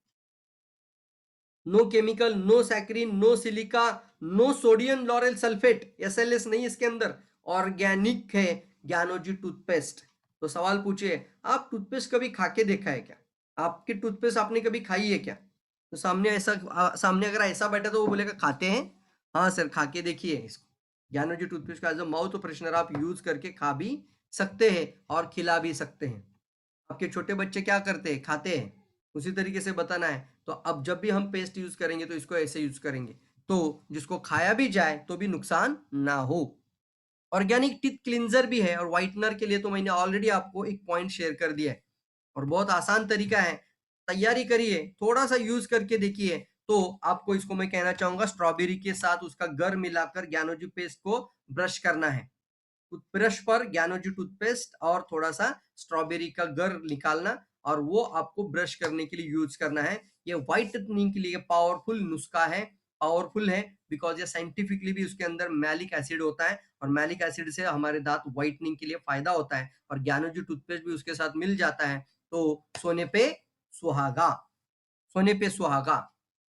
No chemical, no saccharin, no silica, no sodium lauryl sulphate, SLS नहीं इसके अंदर, ऑर्गेनिक है ज्ञानोजी टूथपेस्ट। तो सवाल पूछिए, आप टूथपेस्ट कभी खा के देखा है क्या? आपकी टूथपेस्ट आपने कभी खाई है क्या? तो सामने अगर ऐसा बैठा तो वो बोलेगा खाते हैं, हाँ सर खा के देखिए इसको। ज्ञानोजी टूथपेस्ट का एज अ माउथ फ्रेशनर आप यूज करके खा भी सकते हैं और खिला भी सकते हैं। आपके छोटे बच्चे क्या करते हैं? खाते हैं। उसी तरीके से बताना है। तो अब जब भी हम पेस्ट यूज करेंगे तो इसको ऐसे यूज करेंगे, तो जिसको खाया भी जाए तो भी नुकसान ना हो। ऑर्गेनिक टीथ क्लींजर भी है और व्हाइटनर के लिए तो मैंने ऑलरेडी आपको एक पॉइंट शेयर कर दिया है और बहुत आसान तरीका है। तैयारी करिए, थोड़ा सा यूज करके देखिए, तो आपको इसको मैं कहना चाहूंगा स्ट्रॉबेरी के साथ उसका गर मिलाकर ज्ञानोजी पेस्ट को ब्रश करना है। टूथब्रश पर ज्ञानोजी टूथपेस्ट और थोड़ा सा स्ट्रॉबेरी का गर निकालना और वो आपको ब्रश करने के लिए यूज करना है। ये व्हाइटनिंग के लिए पावरफुल नुस्खा है, पावरफुल है, बिकॉज ये साइंटिफिकली भी उसके अंदर मैलिक एसिड होता है और मैलिक एसिड से हमारे दांत व्हाइटनिंग के लिए फायदा होता है और ज्ञानोजी टूथपेस्ट भी उसके साथ मिल जाता है। तो सोने पे सुहागा, सोने पे सुहागा।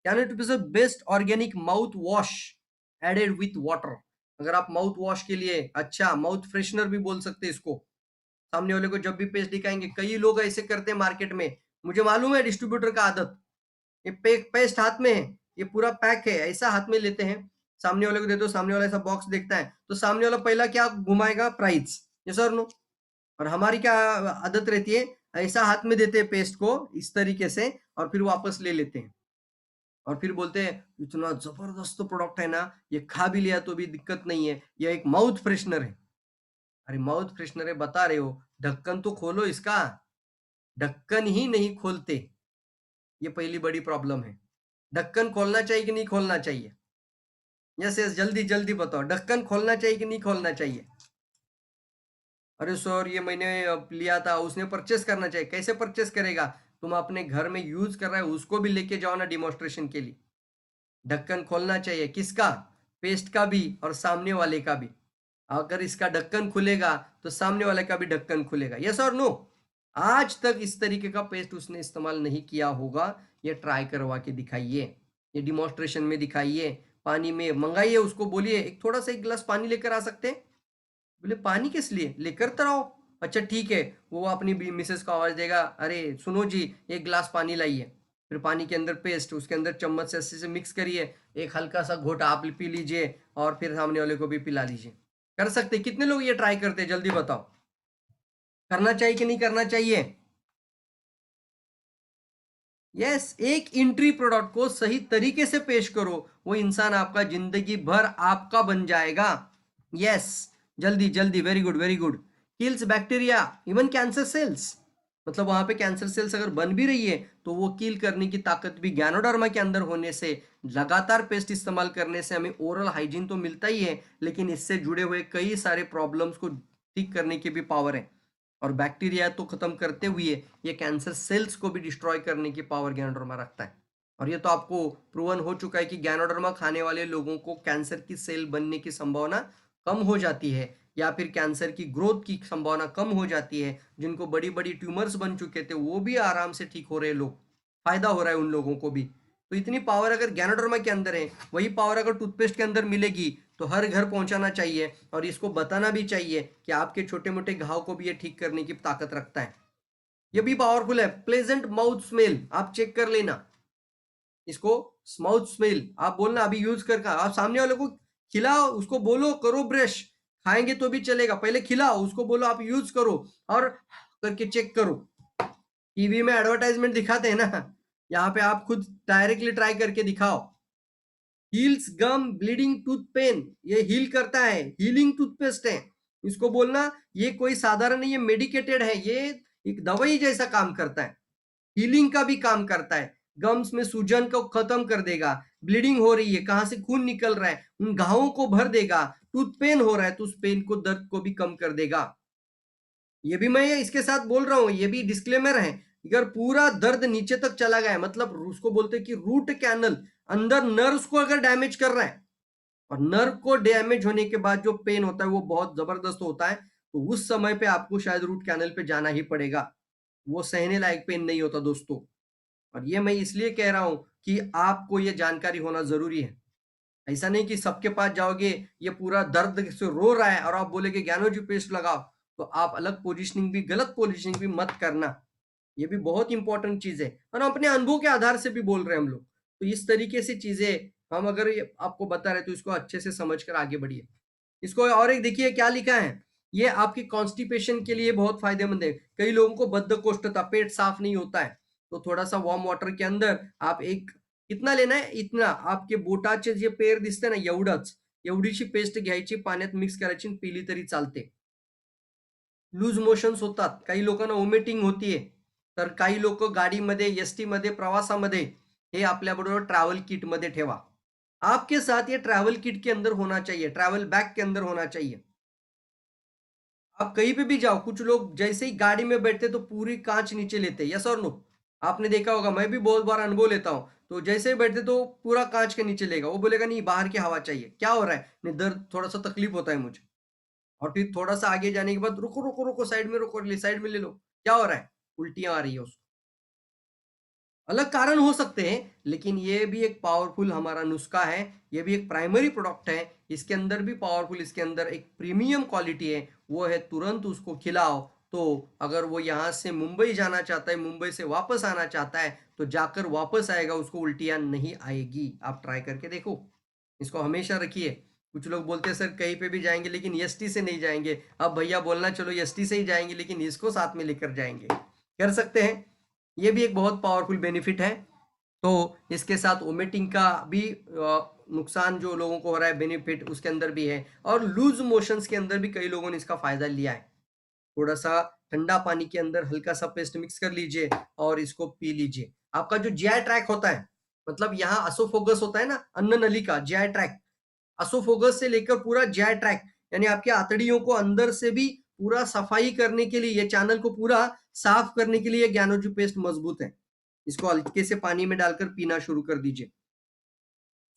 Gyanoji toothpaste best organic mouth wash added with water. अगर आप माउथ वॉश के लिए, अच्छा माउथ फ्रेशनर भी बोल सकते हैं इसको, सामने वाले को जब भी पेस्ट दिखाएंगे, कई लोग ऐसे करते हैं मार्केट में, मुझे मालूम है डिस्ट्रीब्यूटर का आदत, ये पेस्ट हाथ में है, ये पूरा पैक है, ऐसा हाथ में लेते हैं, सामने वाले को देते हो, सामने वाला ऐसा बॉक्स देखता है तो सामने वाला पहला क्या घुमाएगा? प्राइस, ये सर नो। और हमारी क्या आदत रहती है? ऐसा हाथ में देते हैं पेस्ट को इस तरीके से और फिर वापस ले लेते हैं और फिर बोलते हैं इतना जबरदस्त प्रोडक्ट है ना, ये खा भी लिया तो भी दिक्कत नहीं है, ये एक माउथ फ्रेशनर है। अरे माउथ फ्रेशनर है बता रहे हो, ढक्कन तो खोलो इसका, ढक्कन ही नहीं खोलते, ये पहली बड़ी प्रॉब्लम है। ढक्कन खोलना चाहिए कि नहीं खोलना चाहिए? यस यस, जल्दी जल्दी बताओ, ढक्कन खोलना चाहिए कि नहीं खोलना चाहिए? अरे सर ये मैंने लिया था, उसने परचेस करना चाहिए। कैसे परचेस करेगा? तुम अपने घर में यूज कर रहे हो उसको भी लेके जाओ ना डेमोन्स्ट्रेशन के लिए। ढक्कन खोलना चाहिए, किसका? पेस्ट का भी और सामने वाले का भी। अगर इसका ढक्कन खुलेगा तो सामने वाले का भी ढक्कन खुलेगा। यस और नो? आज तक इस तरीके का पेस्ट उसने इस्तेमाल नहीं किया होगा, ये ट्राई करवा के दिखाइए, ये डिमॉन्स्ट्रेशन में दिखाइए, पानी में मंगाइए, उसको बोलिए एक थोड़ा सा एक गिलास पानी लेकर आ सकते हैं? बोले पानी किस लिए? लेकर तो आओ। अच्छा ठीक है, वो अपनी मिसेस को आवाज देगा, अरे सुनो जी एक गिलास पानी लाइए। फिर पानी के अंदर पेस्ट, उसके अंदर चम्मच से अच्छे से मिक्स करिए, एक हल्का सा घोट आप पी लीजिए और फिर सामने वाले को भी पिला लीजिए। कर सकते? कितने लोग ये ट्राई करते हैं जल्दी बताओ? करना चाहिए कि नहीं करना चाहिए? यस, एक एंट्री प्रोडक्ट को सही तरीके से पेश करो, वो इंसान आपका जिंदगी भर आपका बन जाएगा। यस, जल्दी जल्दी, very good very good. Kills bacteria even cancer cells, मतलब वहां पे कैंसर सेल्स अगर बन भी रही है तो वो किल करने की ताकत भी ज्ञानोडर्मा के अंदर होने से, लगातार पेस्ट इस्तेमाल करने से हमें ओरल हाइजीन तो मिलता ही है, लेकिन इससे जुड़े हुए कई सारे प्रॉब्लम्स को ठीक करने की भी पावर है। और बैक्टीरिया तो खत्म करते हुए ये कैंसर सेल्स को भी डिस्ट्रॉय करने की पावर ज्ञानोडर्मा रखता है। और ये तो आपको प्रूवन हो चुका है कि ज्ञानोडर्मा खाने वाले लोगों को कैंसर की सेल बनने की संभावना कम हो जाती है या फिर कैंसर की ग्रोथ की संभावना कम हो जाती है। जिनको बड़ी बड़ी ट्यूमर्स बन चुके थे वो भी आराम से ठीक हो रहे लोग, फायदा हो रहा है उन लोगों को भी। तो इतनी पावर अगर ज्ञानोडर्मा के अंदर है, वही पावर अगर टूथपेस्ट के अंदर मिलेगी तो हर घर पहुंचाना चाहिए और इसको बताना भी चाहिए कि आपके छोटे मोटे घाव को भी ये ठीक करने की ताकत रखता है। ये भी पावरफुल है। प्लेजेंट माउथ स्मेल आप चेक कर लेना इसको, माउथ स्मेल आप बोलना अभी यूज कर, आप सामने वाले को खिलाओ, उसको बोलो करो ब्रश, खाएंगे तो भी चलेगा, पहले खिलाओ उसको, बोलो आप यूज करो और करके चेक करो। टीवी में एडवर्टाइजमेंट दिखाते हैं ना, यहाँ पे आप खुद डायरेक्टली ट्राई करके दिखाओ। हील्स गम ब्लीडिंग टूथ पेन, ये हील करता है, हीलिंग टूथपेस्ट है। इसको बोलना ये कोई साधारण नहीं है, मेडिकेटेड है, ये एक दवाई जैसा काम करता है, हीलिंग का भी काम करता है। गम्स में सूजन को खत्म कर देगा, ब्लीडिंग हो रही है, कहाँ से खून निकल रहा है, उन घावों को भर देगा, टूथ पेन हो रहा है तो उस पेन को, दर्द को भी कम कर देगा। ये भी मैं इसके साथ बोल रहा हूँ, ये भी डिस्क्लेमर है, अगर पूरा दर्द नीचे तक चला गया है, मतलब उसको बोलते हैं कि रूट कैनल, अंदर नर्व्स को अगर डैमेज कर रहा है, और नर्व को डैमेज होने के बाद जो पेन होता है वो बहुत जबरदस्त होता है, तो उस समय पे आपको शायद रूट कैनल पे जाना ही पड़ेगा। वो सहने लायक पेन नहीं होता दोस्तों। और ये मैं इसलिए कह रहा हूं कि आपको ये जानकारी होना जरूरी है। ऐसा नहीं कि सबके पास जाओगे, ये पूरा दर्द से रो रहा है और आप बोलेगे ज्ञानोजी पेस्ट लगाओ, तो आप अलग पोजीशनिंग भी, गलत पोजीशनिंग भी मत करना। ये भी बहुत इंपॉर्टेंट चीज है, और हम अपने अनुभव के आधार से भी बोल रहे हैं हम लोग। तो इस तरीके से चीजें हम अगर ये आपको बता रहे तो इसको अच्छे से समझ कर आगे बढ़िए। इसको और एक देखिए क्या लिखा है, ये आपकी कॉन्स्टिपेशन के लिए बहुत फायदेमंद है। कई लोगों को बद्धकोष्ठता, पेट साफ नहीं होता है, तो थोड़ा सा वार्म वाटर के अंदर आप एक, कितना लेना है, इतना आपके बोटाचे जे पेर दिसते ना एवढंच, एवढीशी पेस्ट घ्यायची, पाण्यात मिक्स करायची आणि पिली तरी चालते। लूज मोशन्स होतात, काही लोकांना वॉमिटिंग होतीये, तर काही लोक गाडीमध्ये, एसटी मध्ये, प्रवासामध्ये हे आपल्याबरोबर ट्रॅव्हल किट मध्ये ठेवा। आपके साथ ये ट्रैवल किट के अंदर होना चाहिए, ट्रैवल बैग के अंदर होना चाहिए। आप कहीं पे भी जाओ, कुछ लोग जैसे ही गाड़ी में बैठते तो पूरी कांच नीचे लेते, यस और नो? आपने देखा होगा, मैं भी बहुत बार अनुभव लेता हूँ। तो जैसे ही बैठते तो पूरा कांच के नीचे लेगा, वो बोलेगा नहीं बाहर की हवा चाहिए। क्या हो रहा है? नहीं, दर्द, थोड़ा सा तकलीफ होता है मुझे। और फिर थोड़ा सा आगे जाने के बाद रुको रुको रुको, साइड में रुको, साइड में ले लो। क्या हो रहा है? उल्टियां आ रही है उसको। अलग कारण हो सकते हैं, लेकिन ये भी एक पावरफुल हमारा नुस्खा है, ये भी एक प्राइमरी प्रोडक्ट है। इसके अंदर भी पावरफुल, इसके अंदर एक प्रीमियम क्वालिटी है, वो है तुरंत उसको खिलाओ। तो अगर वो यहाँ से मुंबई जाना चाहता है, मुंबई से वापस आना चाहता है, तो जाकर वापस आएगा, उसको उल्टियाँ नहीं आएगी। आप ट्राई करके देखो, इसको हमेशा रखिए। कुछ लोग बोलते हैं सर कहीं पे भी जाएंगे लेकिन एसटी से नहीं जाएंगे। अब भैया बोलना चलो एसटी से ही जाएंगे लेकिन इसको साथ में लेकर जाएंगे, कर सकते हैं। ये भी एक बहुत पावरफुल बेनिफिट है। तो इसके साथ वोमिटिंग का भी नुकसान जो लोगों को हो रहा है, बेनिफिट उसके अंदर भी है। और लूज मोशंस के अंदर भी कई लोगों ने इसका फायदा लिया है। थोड़ा सा ठंडा पानी के अंदर हल्का सा पेस्ट मिक्स कर लीजिए और इसको पी लीजिए। आपका जो जीआई ट्रैक होता है, मतलब यहाँ असोफोगस होता है ना, अन्न नली का जीआई ट्रैक, असोफोगस से लेकर पूरा जीआई ट्रैक, यानी आपकी आंतड़ियों को अंदर से भी पूरा सफाई करने के लिए, ये चैनल को पूरा साफ करने के लिए ज्ञानोजी पेस्ट मजबूत है। इसको हल्के से पानी में डालकर पीना शुरू कर दीजिए।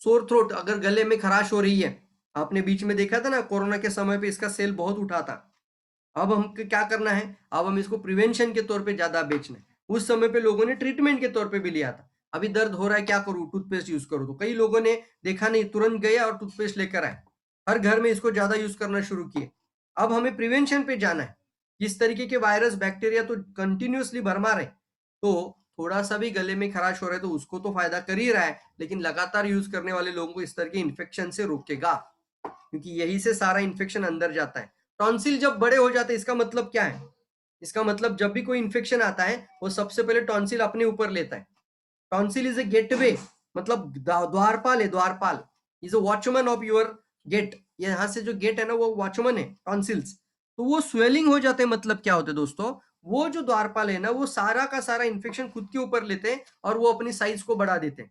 सोर थ्रोट, अगर गले में खराश हो रही है, आपने बीच में देखा था ना कोरोना के समय पे इसका सेल बहुत उठा था। अब हम क्या करना है, अब हम इसको प्रिवेंशन के तौर पे ज्यादा बेचना है। उस समय पे लोगों ने ट्रीटमेंट के तौर पे भी लिया था। अभी दर्द हो रहा है, क्या करूं, टूथपेस्ट यूज करूं, तो कई लोगों ने देखा नहीं, तुरंत गए और टूथपेस्ट लेकर आए, हर घर में इसको ज्यादा यूज करना शुरू किए। अब हमें प्रिवेंशन पे जाना है। जिस तरीके के वायरस, बैक्टीरिया तो कंटिन्यूअसली भरमा रहे, तो थोड़ा सा भी गले में खराश हो रहा है तो उसको तो फायदा कर ही रहा है, लेकिन लगातार यूज करने वाले लोगों को इस तरह के इन्फेक्शन से रोकेगा, क्योंकि यही से सारा इन्फेक्शन अंदर जाता है। टॉन्सिल जब बड़े हो जाते हैं, इसका मतलब क्या है? इसका मतलब जब भी कोई इन्फेक्शन आता है, वो सबसे पहले टॉन्सिल अपने ऊपर लेता है। टॉन्सिल इज ए गेटवे, मतलब द्वारपाल है, द्वारपाल is a watchman of your gate. यहाँ से जो गेट है ना, वो वॉचमैन है टॉन्सिल्स। तो वो स्वेलिंग हो जाते हैं, मतलब क्या होते हैं दोस्तों, वो जो द्वारपाल है ना, वो सारा का सारा इन्फेक्शन खुद के ऊपर लेते हैं और वो अपनी साइज को बढ़ा देते हैं,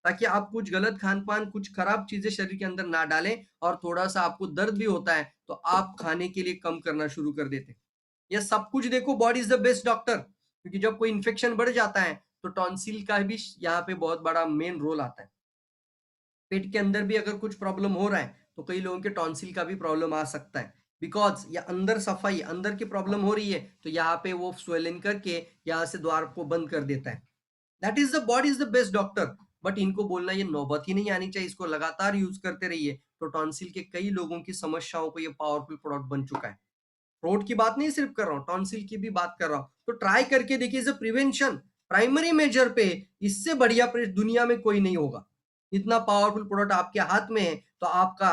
ताकि आप कुछ गलत खान पान, कुछ खराब चीजें शरीर के अंदर ना डालें। और थोड़ा सा आपको दर्द भी होता है तो आप खाने के लिए कम करना शुरू कर देते हैं। यह सब कुछ देखो, body is the best doctor, क्योंकि जब कोई इन्फेक्शन बढ़ जाता है तो टॉन्सिल का भी यहाँ पे बहुत बड़ा मेन रोल आता है। पेट के अंदर भी अगर कुछ प्रॉब्लम हो रहा है तो कई लोगों के टॉन्सिल का भी प्रॉब्लम आ सकता है, बिकॉज या अंदर सफाई, अंदर की प्रॉब्लम हो रही है, तो यहाँ पे वो स्वेलिंग करके यहाँ से द्वार को बंद कर देता है। That is the body is the best doctor. But इनको बोलना ये नौबत ही नहीं आनी चाहिए, इसको लगातार यूज करते रहिए। तो टॉन्सिल के कई लोगों की समस्याओं को ये पावरफुल प्रोडक्ट बन चुका है। थ्रोट की बात नहीं सिर्फ कर रहा हूँ, टॉन्सिल की भी बात कर रहा हूँ। तो ट्राई करके देखिए, is a prevention, primary measure पे इससे बढ़िया दुनिया में कोई नहीं होगा। इतना पावरफुल प्रोडक्ट आपके हाथ में है, तो आपका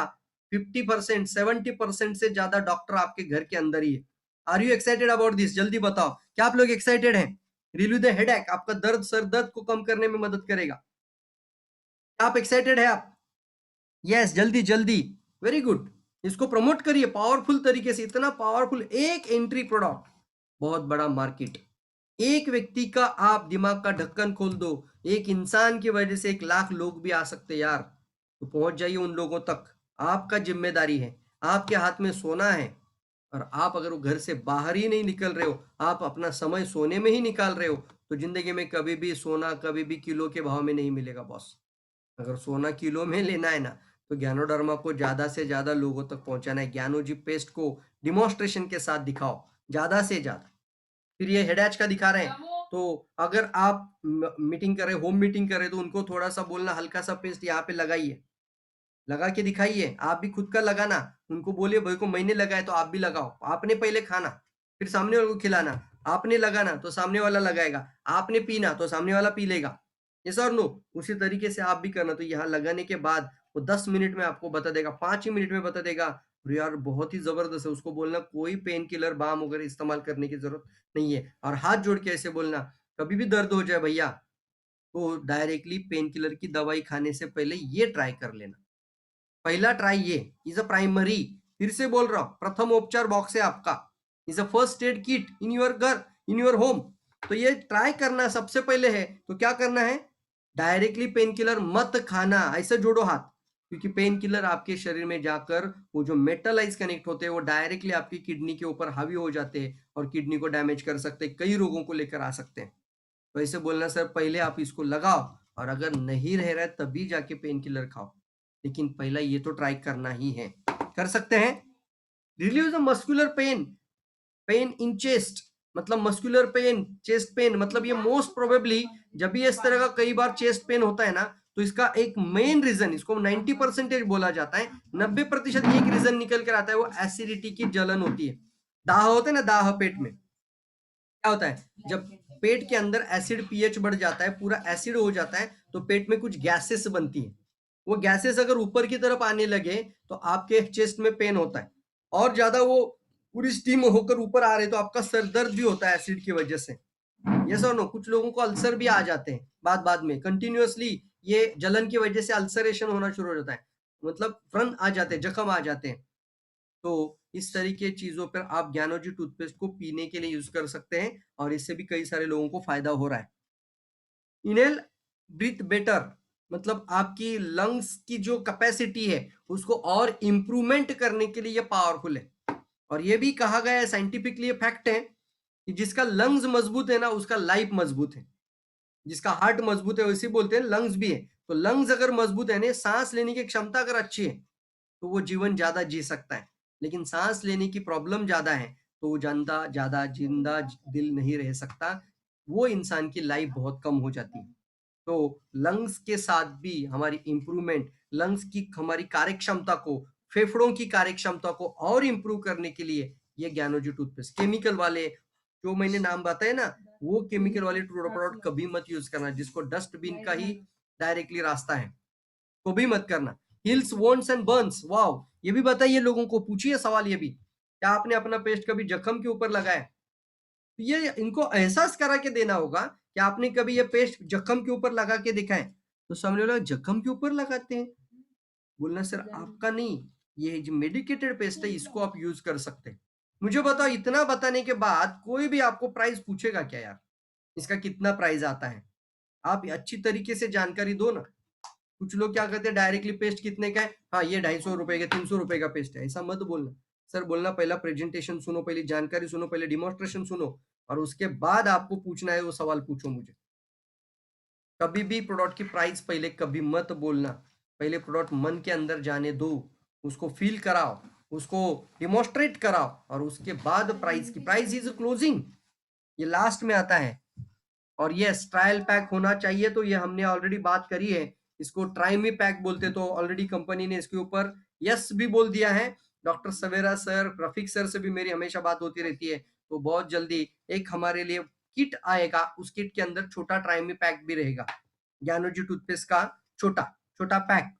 50%, 70% से ज्यादा डॉक्टर आपके घर के अंदर ही है। Are you excited about this? जल्दी बताओ, क्या आप लोग एक्साइटेड हैं? रिलीव द हेडेक, आपका दर्द, सर दर्द को कम करने में मदद करेगा। आप एक्साइटेड है आप? यस, जल्दी जल्दी, वेरी गुड। इसको प्रमोट करिए पावरफुल तरीके से, इतना पावरफुल, एक एंट्री प्रोडक्ट, बहुत बड़ा मार्केट। एक व्यक्ति का आप दिमाग का ढक्कन खोल दो, एक इंसान की वजह से 1 लाख लोग भी आ सकते यार। तो पहुंच जाइए उन लोगों तक, आपका जिम्मेदारी है, आपके हाथ में सोना है। और आप अगर वो घर से बाहर ही नहीं निकल रहे हो, आप अपना समय सोने में ही निकाल रहे हो, तो जिंदगी में कभी भी सोना कभी भी किलो के भाव में नहीं मिलेगा बॉस। अगर सोना किलो में लेना है ना, तो ज्ञानोडर्मा को ज्यादा से ज्यादा लोगों तक पहुंचाना है। ज्ञानोजी पेस्ट को डिमॉन्स्ट्रेशन के साथ दिखाओ ज्यादा से ज्यादा। फिर ये हेडैच का दिखा रहे हैं, तो अगर आप मीटिंग कर रहे, होम मीटिंग कर रहे, तो उनको थोड़ा सा बोलना हल्का सा पेस्ट यहाँ पे लगाइए, लगा के दिखाइए। आप भी खुद का लगाना, उनको बोलिए भाई को मैंने लगाया तो आप भी लगाओ। आपने पहले खाना, फिर सामने वाले को खिलाना। आपने लगाना तो सामने वाला लगाएगा, आपने पीना तो सामने वाला पी लेगा। यस और नो? उसी तरीके से आप भी करना। तो यहाँ लगाने के बाद वो 10 मिनट में आपको बता देगा, 5 ही मिनट में बता देगा। अरे यार बहुत ही जबरदस्त है। उसको बोलना कोई पेन किलर बाम वगैरह इस्तेमाल करने की जरूरत नहीं है, और हाथ जोड़ के ऐसे बोलना, कभी भी दर्द हो जाए भैया तो डायरेक्टली पेन किलर की दवाई खाने से पहले ये ट्राई कर लेना। पहला ट्राई ये इज अ प्राइमरी, फिर से बोल रहा हूं, प्रथम उपचार बॉक्स है आपका, is a first aid kit in your घर, इन योर होम। तो ये ट्राई करना सबसे पहले है। तो क्या करना है, डायरेक्टली पेन किलर मत खाना, ऐसे जोड़ो हाथ, क्योंकि पेन किलर आपके शरीर में जाकर वो जो मेटलाइज कनेक्ट होते हैं वो डायरेक्टली आपकी किडनी के ऊपर हावी हो जाते हैं और किडनी को डैमेज कर सकते हैं, कई रोगों को लेकर आ सकते हैं। तो ऐसे बोलना, सर पहले आप इसको लगाओ और अगर नहीं रह रहा है तभी जाके पेन किलर खाओ, लेकिन पहला ये तो ट्राई करना ही है। कर सकते हैं। Relieve the muscular pain, pain in chest, मतलब मस्कुलर पेन, चेस्ट पेन, मतलब ये मोस्ट प्रोबेबली जब भी इस तरह का कई बार चेस्ट पेन होता है ना, तो इसका एक मेन रीजन, इसको 90% बोला जाता है, 90% एक रीजन निकल कर आता है, वो एसिडिटी की जलन होती है। दाह होता है ना, दाह पेट में क्या होता है, जब पेट के अंदर एसिड पीएच बढ़ जाता है, पूरा एसिड हो जाता है, तो पेट में कुछ गैसेस बनती है। वो गैसेस अगर ऊपर की तरफ आने लगे तो आपके चेस्ट में पेन होता है, और ज्यादा वो पूरी स्टीम होकर ऊपर आ रहे तो आपका सर दर्द भी होता है एसिड की वजह से। यस और नो? कुछ लोगों को अल्सर भी आ जाते हैं बाद बाद में, कंटिन्यूअसली ये जलन की वजह से अल्सरेशन होना शुरू हो जाता है, मतलब व्रण आ जाते हैं, जख्म आ जाते हैं। तो इस तरीके चीजों पर आप ज्ञानोजी टूथपेस्ट को पीने के लिए यूज कर सकते हैं, और इससे भी कई सारे लोगों को फायदा हो रहा है। इनहेल ब्रीथ बेटर, मतलब आपकी लंग्स की जो कैपेसिटी है उसको और इंप्रूवमेंट करने के लिए ये पावरफुल है। और ये भी कहा गया है, साइंटिफिकली फैक्ट है, कि जिसका लंग्स मजबूत है ना उसका लाइफ मजबूत है। जिसका हार्ट मजबूत है वैसे बोलते हैं लंग्स भी है। तो लंग्स अगर मजबूत है ना, सांस लेने की क्षमता अगर अच्छी है तो वो जीवन ज्यादा जी सकता है। लेकिन सांस लेने की प्रॉब्लम ज्यादा है तो वो जानता ज्यादा जिंदा दिल नहीं रह सकता, वो इंसान की लाइफ बहुत कम हो जाती है। तो लंग्स के साथ भी हमारी इंप्रूवमेंट, लंग्स की हमारी कार्यक्षमता को, फेफड़ों की कार्यक्षमता को और इंप्रूव करने के लिए ये ज्ञानोजी टूथपेस्ट, केमिकल वाले जो मैंने नाम बताए ना, वो केमिकल वाले प्रोडक्ट कभी मत यूज करना, जिसको डस्टबिन का ही डायरेक्टली रास्ता है, तो भी मत करना। Hills wants and Burns, wow, ये भी बताइए लोगों को, पूछिए सवाल ये भी, क्या आपने अपना पेस्ट कभी जख्म के ऊपर लगाया? तो ये इनको एहसास करा के देना होगा कि आपने कभी ये पेस्ट जख्म के ऊपर लगा के देखा है? तो सामने वाला जख्म के ऊपर लगाते हैं, बोलना सर आपका नहीं, ये जो मेडिकेटेड पेस्ट है इसको आप यूज कर सकते हैं। मुझे बताओ, इतना बताने के बाद कोई भी आपको प्राइस पूछेगा क्या यार, इसका कितना प्राइस आता है? आप अच्छी तरीके से जानकारी दो ना। कुछ लोग क्या करते हैं, डायरेक्टली पेस्ट कितने का है, हाँ ये 250 रुपए का, 300 रुपए का पेस्ट है, ऐसा मत बोलना। सर बोलना, पहला प्रेजेंटेशन सुनो, पहले जानकारी सुनो, पहले डिमॉन्स्ट्रेशन सुनो, और उसके बाद आपको पूछना है वो सवाल पूछो मुझे। कभी भी प्रोडक्ट की प्राइस पहले कभी मत बोलना, पहले प्रोडक्ट मन के अंदर जाने दो, उसको फील कराओ, उसको डिमॉन्स्ट्रेट कराओ, और उसके बाद प्राइस की, प्राइस इज क्लोजिंग, ये लास्ट में आता है। और यस, ट्रायल पैक होना चाहिए, तो ये हमने ऑलरेडी बात करी है, इसको ट्राइमी पैक बोलते, तो ऑलरेडी कंपनी ने इसके ऊपर यस भी बोल दिया है। डॉक्टर सवेरा सर, रफीक सर से भी मेरी हमेशा बात होती रहती है, तो बहुत जल्दी एक हमारे लिए किट आएगा, उस किट के अंदर छोटा ट्राइमी पैक भी रहेगा, ज्ञानोजी टूथपेस्ट का छोटा छोटा पैक।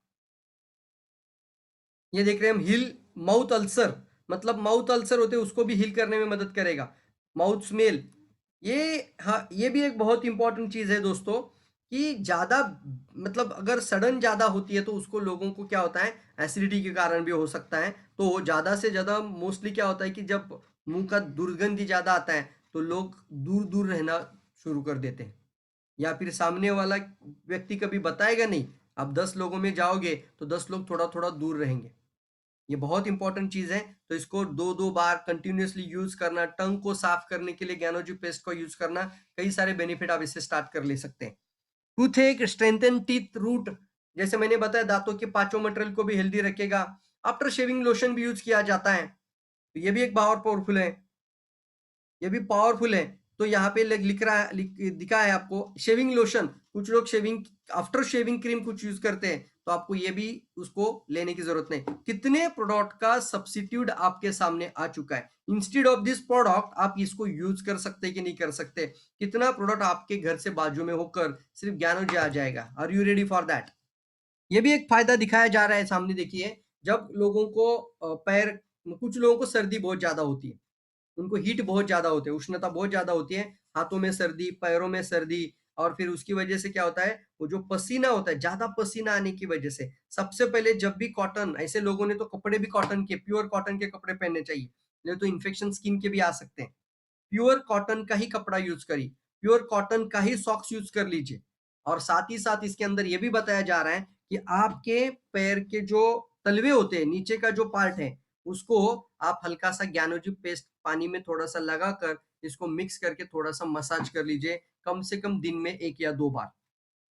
ये देख रहे हैं हम, हिल माउथ अल्सर, मतलब माउथ अल्सर होते हैं उसको भी हील करने में मदद करेगा। माउथ स्मेल, हाँ, ये भी एक बहुत इंपॉर्टेंट चीज़ है दोस्तों कि ज़्यादा मतलब अगर सडन ज़्यादा होती है तो उसको लोगों को क्या होता है एसिडिटी के कारण भी हो सकता है। तो ज़्यादा से ज़्यादा मोस्टली क्या होता है कि जब मुँह का दुर्गंध ज़्यादा आता है तो लोग दूर-दूर रहना शुरू कर देते हैं। या फिर सामने वाला व्यक्ति कभी बताएगा नहीं, आप 10 लोगों में जाओगे तो 10 लोग थोड़ा-थोड़ा दूर रहेंगे। ये बहुत इंपॉर्टेंट चीज़ है, तो इसको 2-2 बार कंटिन्यूअसली यूज़ करना, टंग को साफ करने के लिए ज्ञानोजी पेस्ट को यूज़ करना, कई सारे बेनिफिट आप इससे स्टार्ट कर ले सकते हैं। टूथएक, स्ट्रेंथन टीथ रूट, जैसे मैंने बताया दांतों के पांचों मटेरियल को भी हेल्दी रखेगा। आफ्टर शेविंग लोशन भी यूज़ किया जाता है, तो ये भी एक पावरफुल है। ये भी पावरफुल है। तो यहाँ पे लिख रहा है दिखा है आपको शेविंग लोशन, कुछ लोग शेविंग आफ्टर शेविंग क्रीम कुछ यूज करते हैं, तो आपको ये भी उसको लेने की जरूरत नहीं। कितने प्रोडक्ट का सब्सिट्यूट आपके सामने आ चुका है। इंस्टेड ऑफ दिस प्रोडक्ट आप इसको यूज कर सकते कि नहीं कर सकते। कितना प्रोडक्ट आपके घर से बाजू में होकर सिर्फ ज्ञानोजी आ जाएगा। Are you ready for that? ये भी एक फायदा दिखाया जा रहा है सामने देखिए। जब लोगों को पैर कुछ लोगों को सर्दी बहुत ज्यादा होती है, उनको हीट बहुत ज़्यादा होते हैं, उष्णता बहुत ज़्यादा होती है, हाथों में सर्दी, पैरों में सर्दी और फिर उसकी वजह से क्या होता है, वो जो पसीना होता है, ज़्यादा पसीना आने की वजह से, सबसे पहले जब भी कॉटन ऐसे लोगों ने तो कपड़े भी कॉटन के, प्योर कॉटन के कपड़े पहनने चाहिए, नहीं तो इन्फेक्शन स्किन के भी आ सकते हैं। प्योर कॉटन का ही कपड़ा यूज़ करिए, प्योर कॉटन का ही सॉक्स यूज़ कर लीजिए और साथ ही साथ इसके अंदर ये भी बताया जा रहा है कि आपके पैर के जो तलवे होते हैं, नीचे का जो पार्ट है, उसको आप हल्का सा ज्ञानोजी पेस्ट पानी में थोड़ा-सा लगाकर इसको मिक्स करके थोड़ा-सा मसाज कर लीजिए, कम से कम दिन में 1 या 2 बार।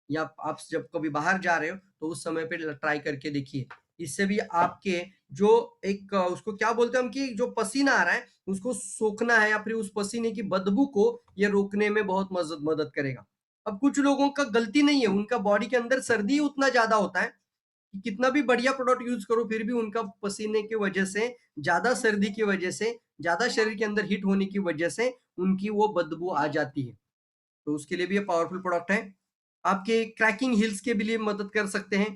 या आप जब कभी बाहर जा रहे हो तो उस समय पे ट्राई करके देखिए। इससे भी आपके जो एक उसको क्या बोलते हैं हम कि जो पसीना आ रहा है उसको सोखना है या फिर उस पसीने की बदबू को ये रोकने में बहुत मदद करेगा। अब कुछ लोगों का गलती नहीं है, उनका बॉडी के अंदर सर्दी उतना ज़्यादा होता है कि कितना भी बढ़िया प्रोडक्ट यूज़ करो फिर भी उनका पसीने की वजह से, ज़्यादा सर्दी की वजह से, ज़्यादा शरीर के अंदर हीट होने की वजह से उनकी वो बदबू आ जाती है। तो उसके लिए भी ये पावरफुल प्रोडक्ट है। आपके क्रैकिंग हील्स के भी लिए मदद कर सकते हैं।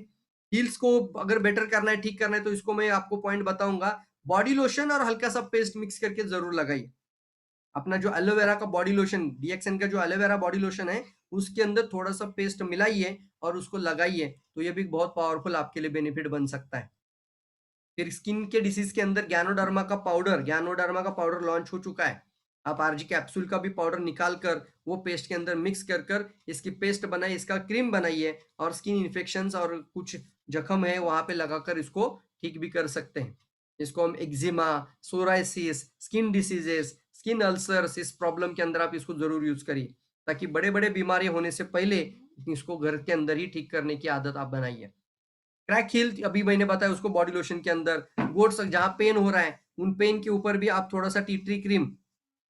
हील्स को अगर बेटर करना है, ठीक करना है तो इसको मैं आपको पॉइंट बताऊँगा। बॉडी लोशन और हल्का-सा पेस्ट मिक्स करके ज़रूर लगाइए। अपना जो एलोवेरा का बॉडी लोशन, डीएक्सएन का जो एलोवेरा बॉडी लोशन है, उसके अंदर थोड़ा-सा पेस्ट मिलाइए और उसको लगाइए, तो ये भी बहुत पावरफुल आपके लिए बेनिफिट बन सकता है। फिर स्किन के डिसीज के अंदर ज्ञानोडर्मा का पाउडर लॉन्च हो चुका है। आप आरजी कैप्सूल का भी पाउडर निकाल कर वो पेस्ट के अंदर मिक्स कर कर इसकी पेस्ट बनाइए, इसका क्रीम बनाइए और स्किन इन्फेक्शंस और कुछ जख्म है वहां पे लगाकर इसको ठीक भी कर सकते हैं। इसको हम eczema, psoriasis, skin diseases, skin ulcers, इस प्रॉब्लम के अंदर आप इसको जरूर यूज करिए ताकि बड़े बड़े बीमारी होने से पहले इसको घर के अंदर ही ठीक करने की आदत आप बनाइए। क्रैक हील अभी मैंने बताया उसको बॉडी लोशन के अंदर, गोट्स जहाँ पेन हो रहा है उन पेन के ऊपर भी आप थोड़ा सा टी ट्री क्रीम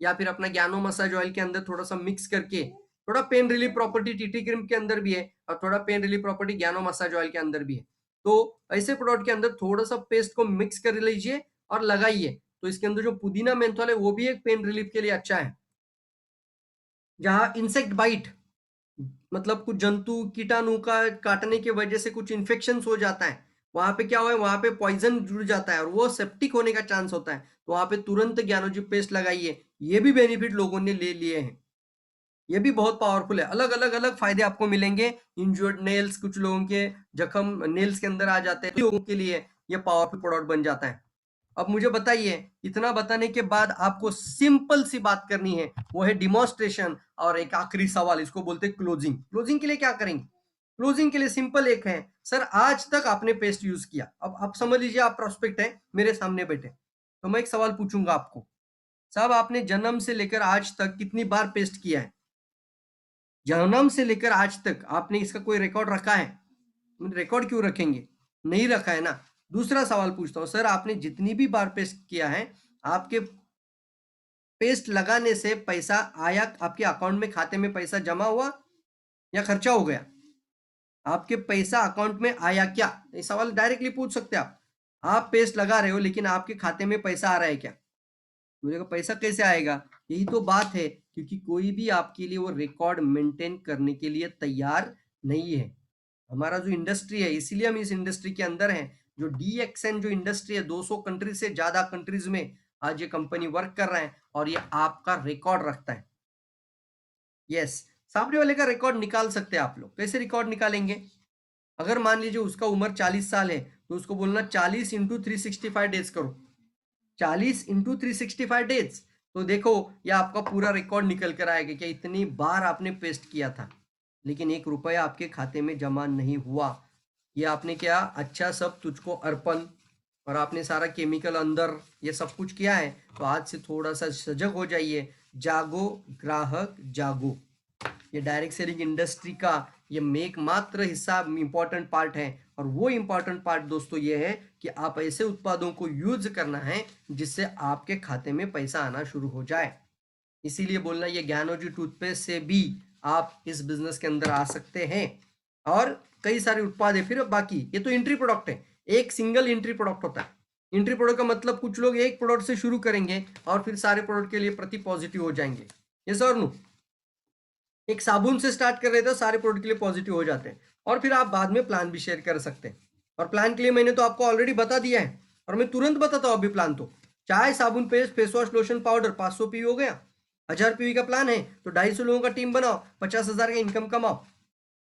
या फिर अपना ज्ञानो मसाज ऑयल के अंदर थोड़ा सा मिक्स करके, थोड़ा pain relief property tea tree cream के अंदर भी है और थोड़ा pain relief property Gyano massage oil के अंदर भी है। तो ऐसे प्रोडक्ट के अंदर थोड़ा सा पेस्ट को मिक्स कर लीजिए और लगाइए, तो इसके अंदर जो पुदीना मेंथोल है वो भी एक पेन रिलीफ के लिए अच्छा है। जहाँ इंसेक्ट बाइट मतलब कुछ जंतु कीटाणु का काटने की वजह से कुछ इन्फेक्शन हो जाता है, वहां पे क्या हुआ है, वहां पे पॉइजन जुड़ जाता है और वो सेप्टिक होने का चांस होता है, तो वहां पे तुरंत ज्ञानोजी पेस्ट लगाइए। ये भी बेनिफिट लोगों ने ले लिए हैं। ये भी बहुत पावरफुल है। अलग अलग अलग फायदे आपको मिलेंगे। इंजर्ड नेल्स, कुछ लोगों के जख्म नेल्स के अंदर आ जाते हैं, तो लोगों के लिए ये पावरफुल प्रोडक्ट बन जाता है। अब मुझे बताइए, इतना बताने के बाद आपको सिंपल सी बात करनी है, वो है डिमॉन्स्ट्रेशन और एक आखिरी सवाल, इसको बोलते हैं क्लोजिंग। क्लोजिंग के लिए क्या करेंगे? क्लोजिंग के लिए सिंपल एक है, सर आज तक आपने पेस्ट यूज किया, अब आप समझ लीजिए आप प्रोस्पेक्ट है मेरे सामने बैठे, तो मैं एक सवाल पूछूंगा आपको, साहब आपने जन्म से लेकर आज तक कितनी बार पेस्ट किया है? जन्म से लेकर आज तक आपने इसका कोई रिकॉर्ड रखा है? रिकॉर्ड क्यों रखेंगे? नहीं रखा है ना। दूसरा सवाल पूछता हूं, सर आपने जितनी भी बार पेस्ट किया है, आपके पेस्ट लगाने से पैसा आया, आपके अकाउंट में खाते में पैसा जमा हुआ या खर्चा हो गया? आपके पैसा अकाउंट में आया क्या? ये सवाल डायरेक्टली पूछ सकते हैं आप पेस्ट लगा रहे हो लेकिन आपके खाते में पैसा आ रहा है क्या? मुझे कहा पैसा कैसे आएगा? यही तो बात है, क्योंकि कोई भी आपके लिए वो रिकॉर्ड मेंटेन करने के लिए तैयार नहीं है। हमारा जो इंडस्ट्री है, इसीलिए हम इस इंडस्ट्री के अंदर हैं। जो डीएक्सएन जो इंडस्ट्री है, 200 कंट्रीज से ज्यादा कंट्रीज में आज ये कंपनी वर्क कर रहा है और ये आपका रिकॉर्ड रखता है। यस, सामने वाले का रिकॉर्ड निकाल सकते हैं आप लोग। कैसे रिकॉर्ड निकालेंगे? अगर मान लीजिए उसका उम्र 40 साल है तो उसको बोलना 40 इंटू 365 डेज करो, 40 इंटू 365 डेज। तो देखो ये आपका पूरा रिकॉर्ड निकल कर आएगा कि इतनी बार आपने पेस्ट किया था लेकिन 1 रुपया आपके खाते में जमा नहीं हुआ। ये आपने क्या, अच्छा सब तुझको अर्पण, और आपने सारा केमिकल अंदर ये सब कुछ किया है। तो आज से थोड़ा सा सजग हो जाइए। जागो ग्राहक जागो, ये डायरेक्ट सेलिंग इंडस्ट्री का ये एक मात्र हिस्सा इंपॉर्टेंट पार्ट है। और वो इंपॉर्टेंट पार्ट दोस्तों ये है कि आप ऐसे उत्पादों को यूज करना है जिससे आपके खाते में पैसा आना शुरू हो जाए। इसीलिए बोलना ये ज्ञानोजी टूथपेस्ट से भी आप इस बिजनेस के अंदर आ सकते हैं। और कई सारे उत्पाद है फिर बाकी, ये तो एंट्री प्रोडक्ट है, एक सिंगल एंट्री प्रोडक्ट होता है। एंट्री प्रोडक्ट का मतलब कुछ लोग एक प्रोडक्ट से शुरू करेंगे और फिर सारे प्रोडक्ट के लिए प्रति पॉजिटिव हो जाएंगे। ये सर नो, एक साबुन से स्टार्ट कर रहे थे सारे प्रोडक्ट के लिए पॉजिटिव हो जाते हैं और फिर आप बाद में प्लान भी शेयर कर सकते हैं। और प्लान के लिए मैंने तो आपको ऑलरेडी बता दिया है और मैं तुरंत बताता हूँ अभी प्लान। तो चाय, साबुन, paste, face wash, lotion, powder 500 PV हो गया। 1000 पीवी का प्लान है तो 250 लोगों का टीम बनाओ, 50,000 का इनकम कमाओ।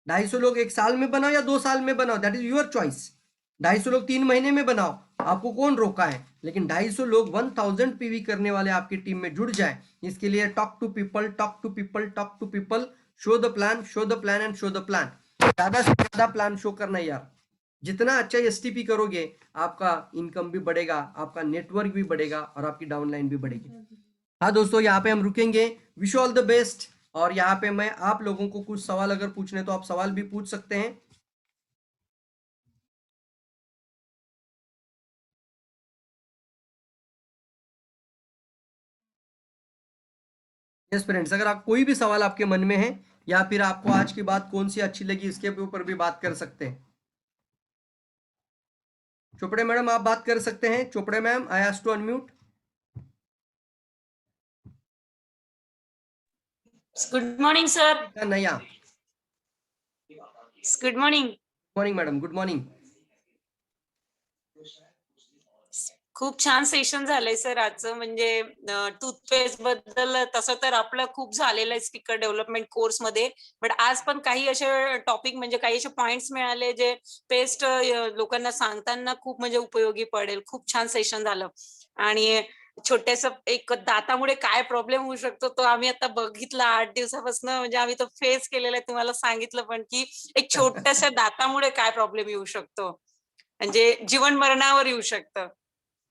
250 लोग 1 साल में बनाओ या 2 साल में बनाओ, दैट इज योर चॉइस। 250 लोग 3 महीने में बनाओ, आपको कौन रोका है। लेकिन 250 लोग 1000 पीवी करने वाले आपकी टीम में जुड़ जाए। इसके लिए talk to people, talk to people, talk to people, show the plan, show the plan and show the plan. ज्यादा से ज्यादा प्लान शो करना यार। जितना अच्छा एसटीपी करोगे आपका इनकम भी बढ़ेगा, आपका नेटवर्क भी बढ़ेगा और आपकी डाउनलाइन भी बढ़ेगी। हाँ दोस्तों, यहाँ पे हम रुकेंगे। Wish all the best. और यहाँ पे मैं आप लोगों को कुछ सवाल अगर पूछने तो आप सवाल भी पूछ सकते हैं। यस फ्रेंड्स, अगर आप कोई भी सवाल आपके मन में है या फिर आपको आज की बात कौन सी अच्छी लगी इसके ऊपर भी बात कर सकते हैं। चोपड़े मैडम आप बात कर सकते हैं। Chopde ma'am, I ask to unmute. Good morning, sir. नया, Good morning. Morning madam, good morning. खूप छान सेशन झालंय सर आजचं. म्हणजे टूथपेस्ट बद्दल तसं तर आपलं खूप झालेलं आहे स्पीकर डेव्हलपमेंट कोर्स मध्ये, बट आज पण काही असे टॉपिक म्हणजे काही असे पॉइंट्स मिळाले जे पेस्ट लोकांना सांगताना खूप म्हणजे उपयोगी पडेल. खूप छान सेशन झालं. आणि छोट्याशा एक दातामुळे काय प्रॉब्लेम होऊ शकतो तो आम्ही आता बघितला 8 दिवसापासून, म्हणजे आम्ही तो फेस केलेला आहे. तुम्हाला सांगितलं पण की एक छोट्याशा दातामुळे काय प्रॉब्लेम येऊ शकतो, म्हणजे जीवन मरणावर येऊ शकतं.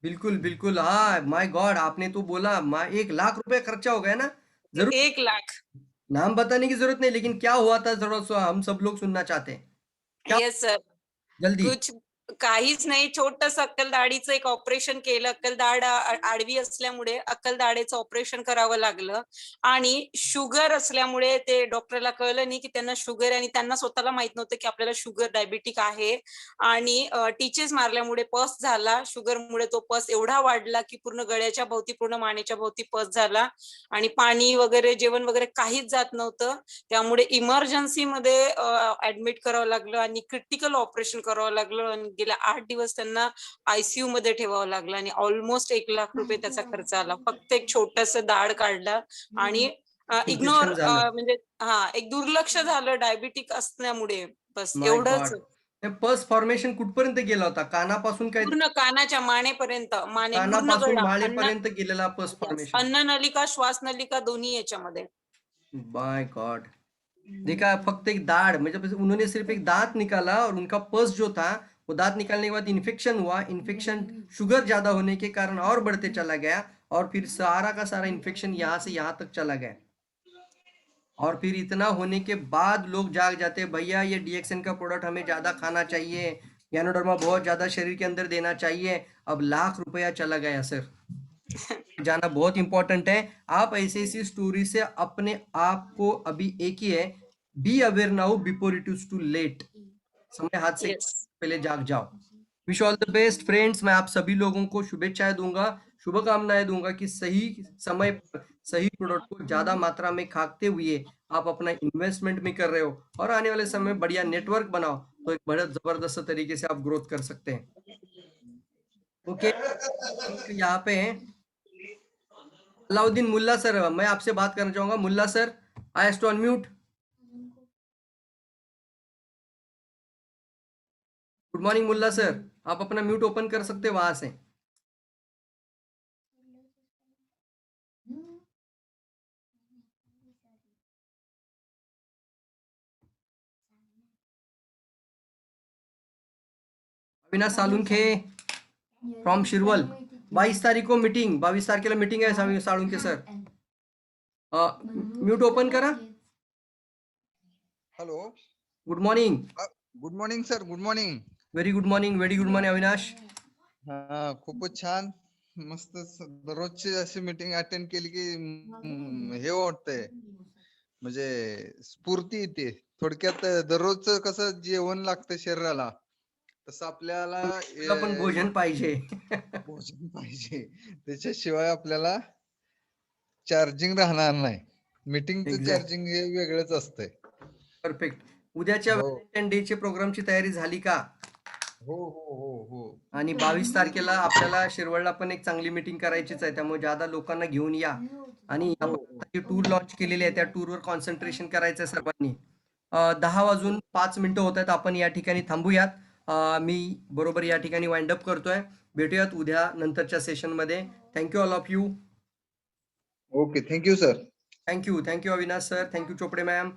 बिल्कुल बिल्कुल, हाँ माय गॉड, आपने तो बोला 1 लाख रुपए खर्चा हो गया ना। जरूर 1 लाख. नाम बताने की जरूरत नहीं, लेकिन क्या हुआ था जरा हम सब लोग सुनना चाहते हैं। क्या येस सर. जल्दी। कुछ काहीच नाही, छोटस अक्कलदाढीचं एक ऑपरेशन केलं. अक्कलदाढ आडवी असल्यामुळे अक्कलदाढेचं ऑपरेशन करावं लागलं. आणि शुगर असल्यामुळे ते डॉक्टरला कळलं नाही की त्यांना शुगर आहे आणि त्यांना स्वतःला माहित नव्हतं की आपल्याला शुगर डायबिटिक आहे. आणि टीचेस मारल्यामुळे पस झाला. शुगरमुळे तो पस एवढा वाढला की पूर्ण गळ्याच्या भोवती, पूर्ण मानेच्या भोवती पस झाला. आणि पाणी वगैरे, जेवण वगैरे काहीच जात नव्हतं. त्यामुळे इमर्जन्सी मध्ये ऍडमिट करावं लागलं आणि क्रिटिकल ऑपरेशन करावं लागलं. आणि गेल्या 8 दिवस त्यांना आयसीयू मध्ये ठेवावं लागलं आणि ऑलमोस्ट 1 लाख रुपये त्याचा खर्च आला. फक्त एक छोटस दाढ काढला आणि इग्नोर, इन्फेक्शन झालं। म्हणजे एक दुर्लक्ष झालं डायबिटिक असल्यामुळे. बस माय एवढंच. गॉड, पस फॉर्मेशन कुठपर्यंत गेला होता? कानापासून काय? पूर्ण कानाच्या मानेपर्यंत, माने पूर्ण कानापासून गळा, माळेपर्यंत गेलेला पस फॉर्मेशन। अन्ननलिका, श्वासनलिका दोन्ही याच्यामध्ये. बाय गॉड, देखा फक्त एक दाढ़, मतलब उन्होंने सिर्फ एक दांत निकाला और उनका पस जो था वो दांत निकालने के बाद इन्फेक्शन हुआ। इन्फेक्शन शुगर ज्यादा होने के कारण और बढ़ते चला गया और फिर सारा का सारा इन्फेक्शन यहाँ से यहाँ तक चला गया। और फिर इतना होने के बाद लोग जाग जाते, भैया ये डीएक्सन का प्रोडक्ट हमें ज्यादा खाना चाहिए, गैनोडर्मा बहुत ज्यादा शरीर के अंदर देना चाहिए। अब 1 लाख रुपया चला गया सर। जाना बहुत इंपॉर्टेंट है। आप ऐसी ऐसी स्टोरी से अपने आप को, अभी एक ही है, be aware now before it is too late. समय हाथ से येस. पहले जाग जाओ। Wish all the best friends. मैं आप सभी लोगों को शुभेच्छाएं दूंगा, शुभकामनाएं दूंगा कि सही समय पर सही प्रोडक्ट को ज्यादा मात्रा में खाते हुए आप अपना इन्वेस्टमेंट भी कर रहे हो और आने वाले समय में बढ़िया नेटवर्क बनाओ तो एक बड़ा जबरदस्त तरीके से आप ग्रोथ कर सकते हैं। ओके, यहाँ पे हैं अलाउद्दीन मुल्ला सर, मैं आपसे बात करना चाहूंगा। Mulla sir, I has to unmute. Good morning Mulla sir, आप अपना म्यूट ओपन कर सकते हैं वहां से. अविनाश साळुंखे फ्रॉम शिरवल. 22 तारीख को मीटिंग, 22 तारखेला मीटिंग आहे साळुंखे सर. म्यूट ओपन करा. Hello, good morning. Good morning sir. Good morning. Very good morning, very good morning Avinash. हा, खूपच छान. मस्त. दररोजची अशी मीटिंग अटेंड केली की हे वाटतंय, म्हणजे स्फूर्ती येते. थोडक्यात दररोजचं कसं जेवण लागतं शरीराला, तसं आपल्याला तुला पण भोजन पाहिजे. भोजन पाहिजे. त्याच्याशिवाय आपल्याला चार्जिंग राहणार नाही. मीटिंगचं Exact. चार्जिंग हे वेगळंच असतंय. परफेक्ट. उद्याच्या हो. व्हॅलेंटाईन डे ची प्रोग्रामची तयारी झाली का? हो हो हो हो. आणि 22 तारखेला आपल्याला शिरवळला पण एक चांगली मीटिंग करायचीच आहे, त्यामुळे ज्यादा लोकांना घेऊन या. आणि आपण टूर लॉन्च केलेली आहे, त्या टूरवर कॉन्सन्ट्रेशन करायचं आहे सर्वांनी. 10 वाजून 5 मिनिटं होत आहेत, आपण या ठिकाणी थांबूयात. मी बरोबर या ठिकाणी वाइंड अप करतोय. भेटूयात उद्या नंतरच्या सेशनमध्ये. Thank you all of you. Okay, thank you sir. Thank you Avinash sir, thank you Chopde ma'am.